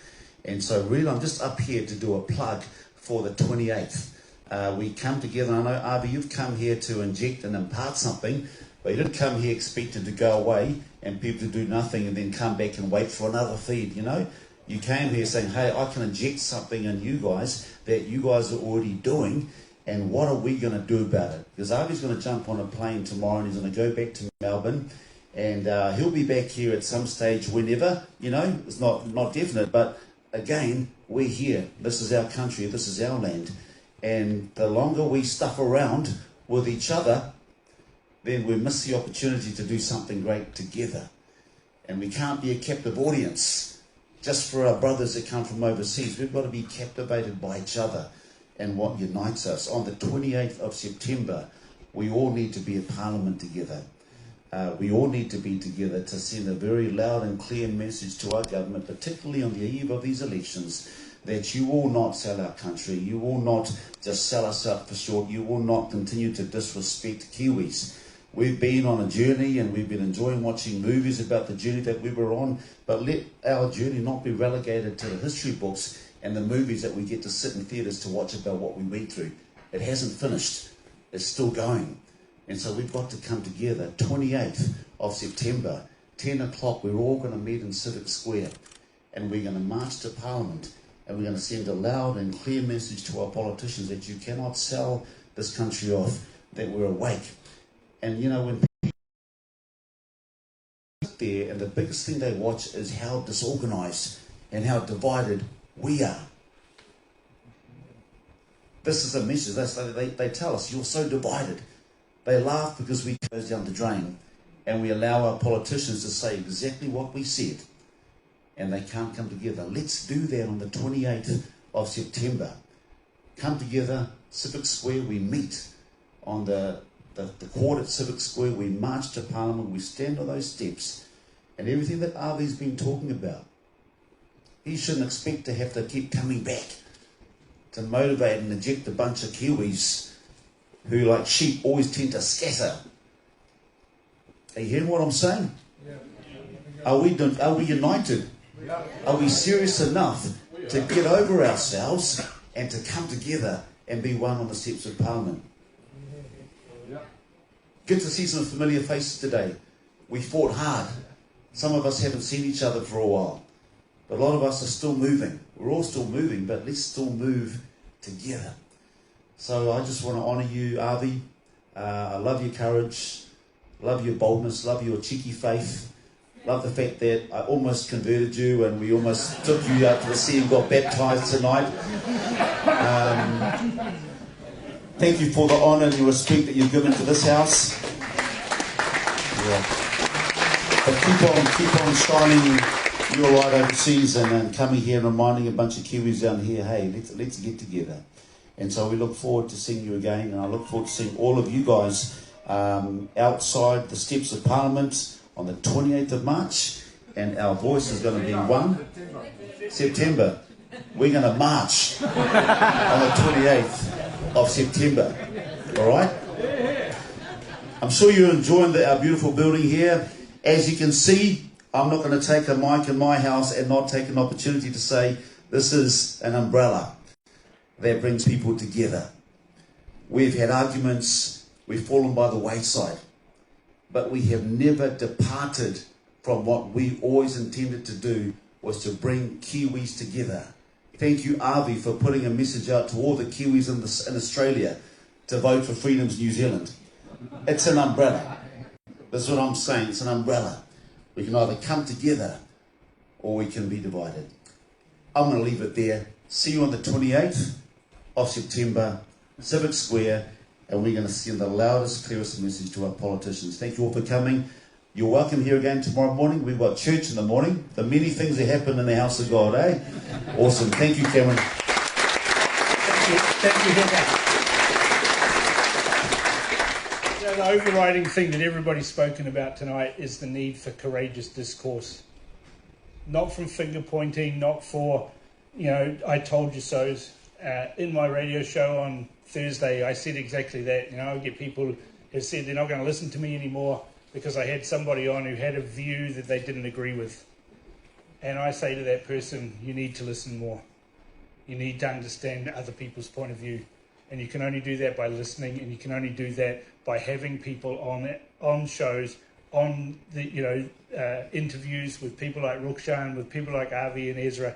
And so really I'm just up here to do a plug for the 28th. We come together. I know, Avi, you've come here to inject and impart something, but you didn't come here expected to go away and people to do nothing and then come back and wait for another feed, you know? You came here saying, hey, I can inject something in you guys that you guys are already doing, and what are we going to do about it? Because Avi's going to jump on a plane tomorrow and he's going to go back to Melbourne, and he'll be back here at some stage whenever, you know? It's not definite, but again, we're here. This is our country. This is our land. And the longer we stuff around with each other, then we miss the opportunity to do something great together. And we can't be a captive audience just for our brothers that come from overseas. We've got to be captivated by each other and what unites us. On the 28th of September, we all need to be at Parliament together. We all need to be together to send a very loud and clear message to our government, particularly on the eve of these elections, that you will not sell our country. You will not just sell us up for short. You will not continue to disrespect Kiwis. We've been on a journey and we've been enjoying watching movies about the journey that we were on, but let our journey not be relegated to the history books and the movies that we get to sit in theatres to watch about what we went through. It hasn't finished. It's still going. And so we've got to come together. 28th of September, 10 o'clock, we're all going to meet in Civic Square and we're going to march to Parliament and we're going to send a loud and clear message to our politicians that you cannot sell this country off, that we're awake. And you know, when people sit there and the biggest thing they watch is how disorganized and how divided we are. This is a message. They tell us, you're so divided. They laugh because we goes down the drain and we allow our politicians to say exactly what we said and they can't come together. Let's do that on the 28th of September. Come together, Civic Square, we meet on the court at Civic Square, we march to Parliament, we stand on those steps, and everything that Avi's been talking about, he shouldn't expect to have to keep coming back to motivate and inject a bunch of Kiwis who, like sheep, always tend to scatter. Are you hearing what I'm saying? Are we united? Are we serious enough to get over ourselves and to come together and be one on the steps of Parliament? Good to see some familiar faces today. We fought hard. Some of us haven't seen each other for a while. But a lot of us are still moving. We're all still moving, but let's still move together. So I just want to honour you, Avi. I love your courage. Love your boldness. Love your cheeky faith. Love the fact that I almost converted you and we almost took you out to the sea and got baptised tonight. Thank you for the honour and the respect that you've given to this house. Yeah. But keep on shining your light overseas and coming here and reminding a bunch of Kiwis down here, hey, let's get together. And so we look forward to seeing you again, and I look forward to seeing all of you guys outside the steps of Parliament on the 28th of March, and our voice is going to be one September. We're going to march on the 28th of September. All right? I'm sure you're enjoying our beautiful building here. As you can see, I'm not going to take a mic in my house and not take an opportunity to say this is an umbrella that brings people together. We've had arguments, we've fallen by the wayside, but we have never departed from what we always intended to do, was to bring Kiwis together. Thank you, Avi, for putting a message out to all the Kiwis in Australia to vote for Freedom's New Zealand. It's an umbrella. That's what I'm saying, it's an umbrella. We can either come together or we can be divided. I'm going to leave it there. See you on the 28th of September, Civic Square, and we're going to send the loudest, clearest message to our politicians. Thank you all for coming. You're welcome here again tomorrow morning. We've got church in the morning. The many things that happen in the house of God, eh? Awesome. Thank you, Cameron. Thank you, Heather. The overriding thing that everybody's spoken about tonight is the need for courageous discourse. Not from finger pointing, not for, I told you so's. In my radio show on Thursday, I said exactly that. I get people who said they're not going to listen to me anymore. because I had somebody on who had a view that they didn't agree with. And I say to that person, you need to listen more. You need to understand other people's point of view. And you can only do that by listening, and you can only do that by having people on shows, on the interviews with people like Roxanne, with people like Avi and Ezra,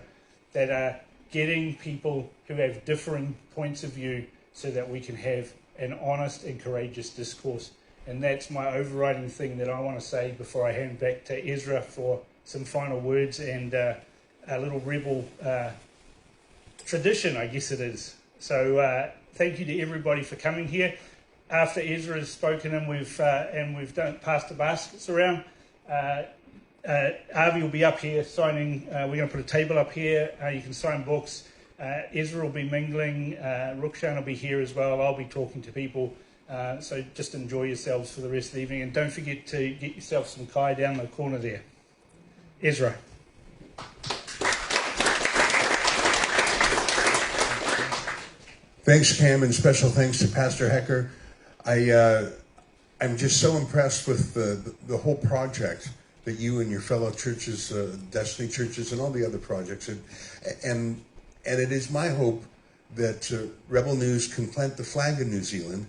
that are getting people who have differing points of view so that we can have an honest and courageous discourse. And that's my overriding thing that I want to say before I hand back to Ezra for some final words and a little rebel tradition, I guess it is. So thank you to everybody for coming here. After Ezra has spoken and we've passed the baskets around, Avi will be up here signing. We're going to put a table up here. You can sign books. Ezra will be mingling. Roxanne will be here as well. I'll be talking to people. So just enjoy yourselves for the rest of the evening. And don't forget to get yourself some kai down the corner there. Ezra. Thanks, Cam, and special thanks to Pastor Hecker. I'm just so impressed with the whole project that you and your fellow churches, Destiny Churches, and all the other projects, and it is my hope that Rebel News can plant the flag in New Zealand.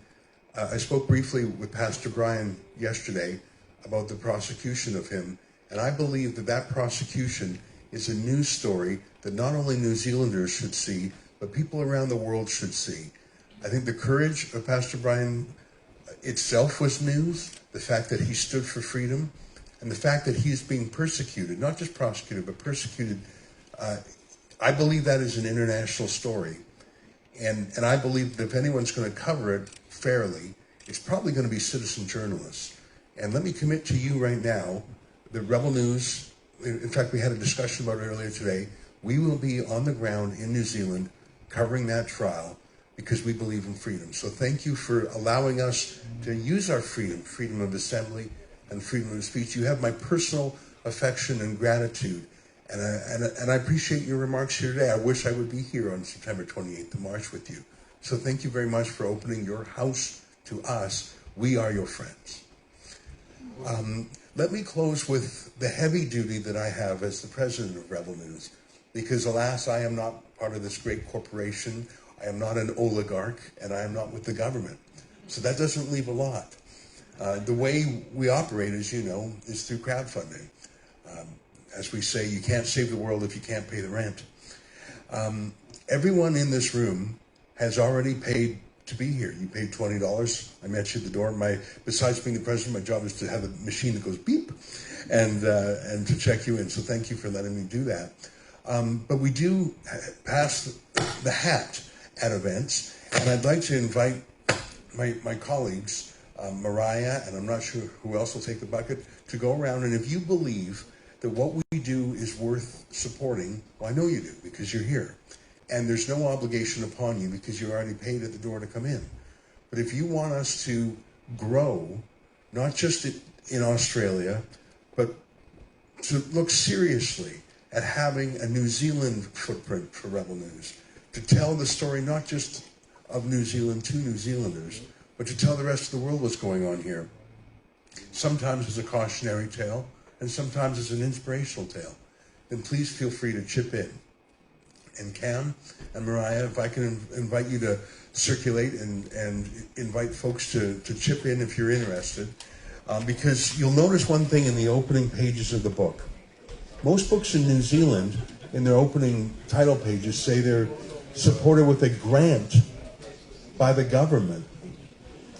I spoke briefly with Pastor Brian yesterday about the prosecution of him, and I believe that that prosecution is a news story that not only New Zealanders should see, but people around the world should see. I think the courage of Pastor Brian itself was news, the fact that he stood for freedom, and the fact that he is being persecuted, not just prosecuted, but persecuted. I believe that is an international story. And I believe that if anyone's going to cover it fairly, it's probably going to be citizen journalists. And let me commit to you right now, the Rebel News, in fact, we had a discussion about it earlier today, we will be on the ground in New Zealand covering that trial because we believe in freedom. So thank you for allowing us to use our freedom of assembly and freedom of speech. You have my personal affection and gratitude. And I appreciate your remarks here today. I wish I would be here on September 28th to march with you. So thank you very much for opening your house to us. We are your friends. Let me close with the heavy duty that I have as the president of Rebel News, because alas, I am not part of this great corporation. I am not an oligarch, and I am not with the government. So that doesn't leave a lot. The way we operate, as you know, is through crowdfunding. As we say, you can't save the world if you can't pay the rent. Everyone in this room has already paid to be here. You paid $20. I met you at the door. Besides being the president, my job is to have a machine that goes beep and to check you in. So thank you for letting me do that. But we do pass the hat at events, and I'd like to invite my colleagues, Mariah, and I'm not sure who else will take the bucket, to go around, and if you believe that what we do is worth supporting, well, I know you do, because you're here. And there's no obligation upon you because you already paid at the door to come in. But if you want us to grow, not just in Australia, but to look seriously at having a New Zealand footprint for Rebel News, to tell the story not just of New Zealand to New Zealanders, but to tell the rest of the world what's going on here. Sometimes as a cautionary tale, and sometimes as an inspirational tale, then please feel free to chip in. And Cam and Mariah, if I can invite you to circulate and invite folks to chip in if you're interested, because you'll notice one thing in the opening pages of the book. Most books in New Zealand, in their opening title pages, say they're supported with a grant by the government.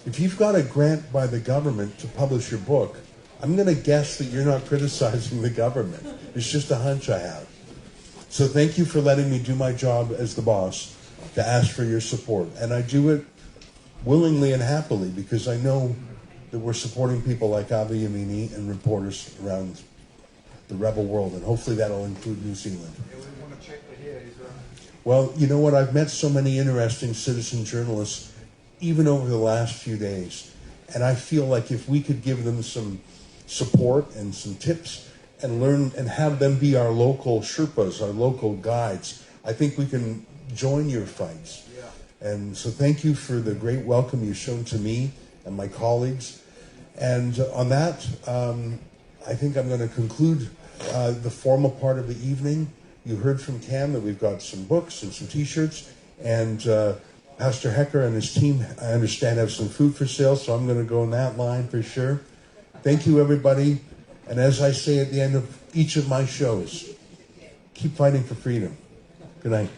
If you've got a grant by the government to publish your book, I'm going to guess that you're not criticizing the government. It's just a hunch I have. So thank you for letting me do my job as the boss to ask for your support. And I do it willingly and happily because I know that we're supporting people like Avi Yemini and reporters around the rebel world. And hopefully that'll include New Zealand. Well, you know what? I've met so many interesting citizen journalists even over the last few days. And I feel like if we could give them some support and some tips and learn and have them be our local Sherpas, our local guides, I think we can join your fights. And so thank you for the great welcome you've shown to me and my colleagues. And on that, I think I'm going to conclude the formal part of the evening. You heard from Cam that we've got some books and some T-shirts, and Pastor Hecker and his team, I understand, have some food for sale, so I'm going to go in that line for sure. Thank you, everybody. And as I say at the end of each of my shows, keep fighting for freedom. Good night.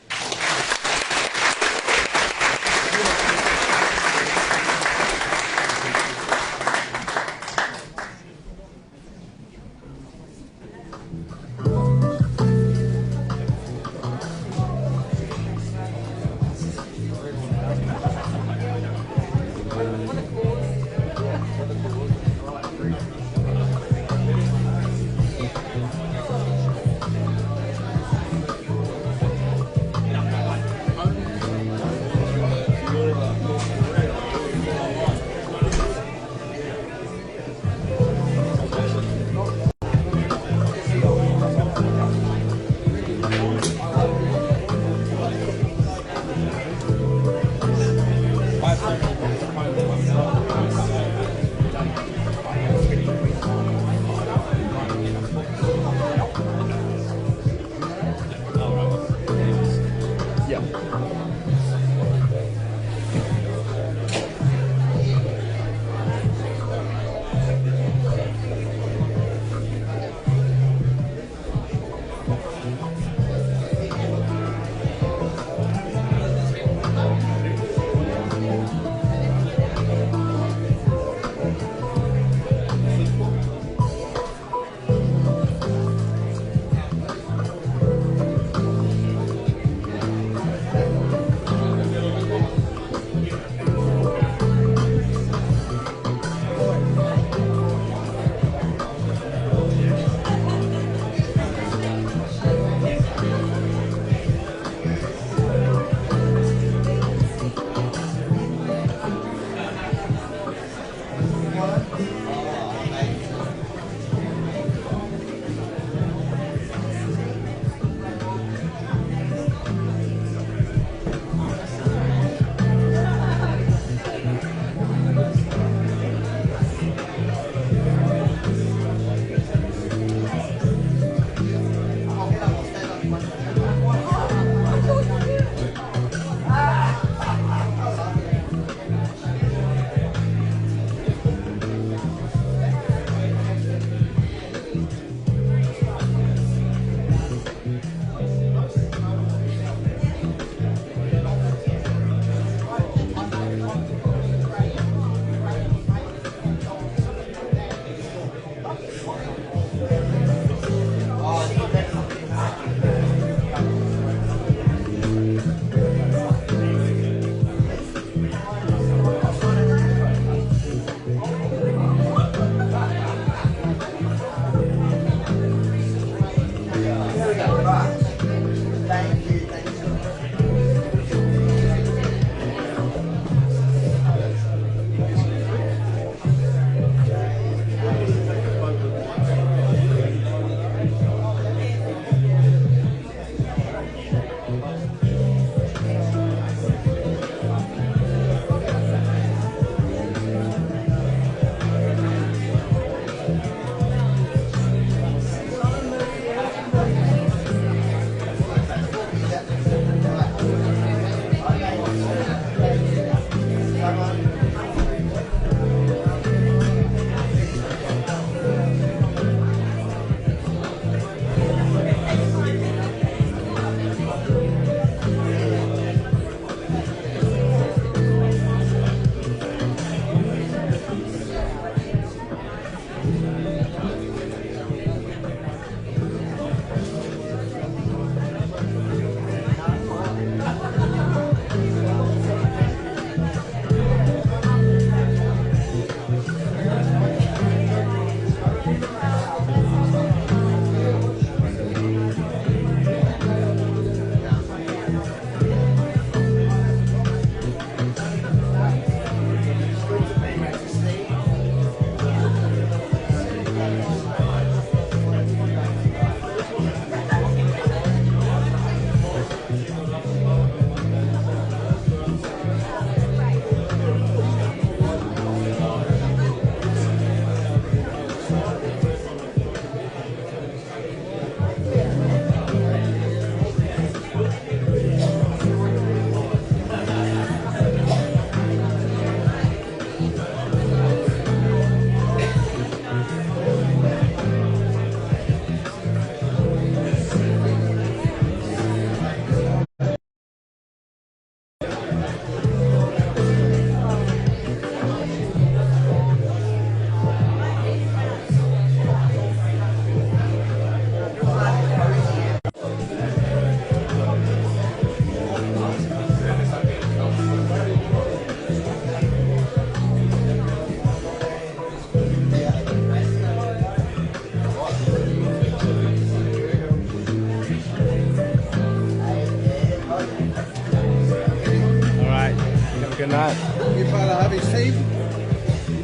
Good night. You part of Avi's team?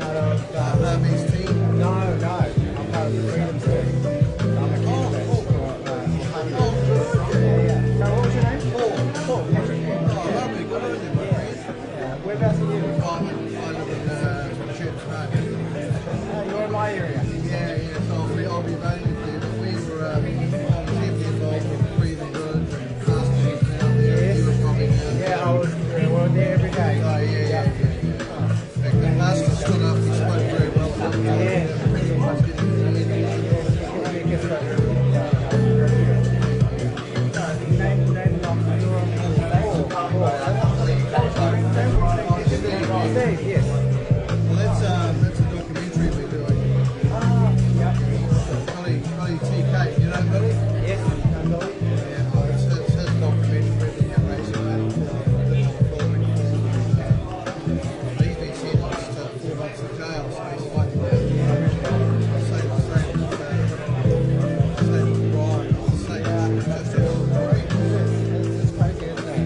Part of Avi's team? No, I'm part of the Freedom team. I'm a candidate. So what was your name? Paul. Lovely. Good on you, my friend. Whereabouts are you? I live in Church Park. You're in my area? Yeah, so I'll be voting for you. But we were heavily involved with Freedom Village and Castles down there. You were probably down there. Yeah, I was there every day. Oh, yeah. The pastor stood up, he spoke very well. Yes. Well, that's a documentary we're doing. Billy TK, you know Billy? Yes, I know Billy. Yeah, well, it's his documentary that he raised about he's been sentenced to 4 months in jail, so he's fighting that. Same with Brian, just a little break. It's crazy, isn't it?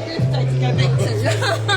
birthday to go back to.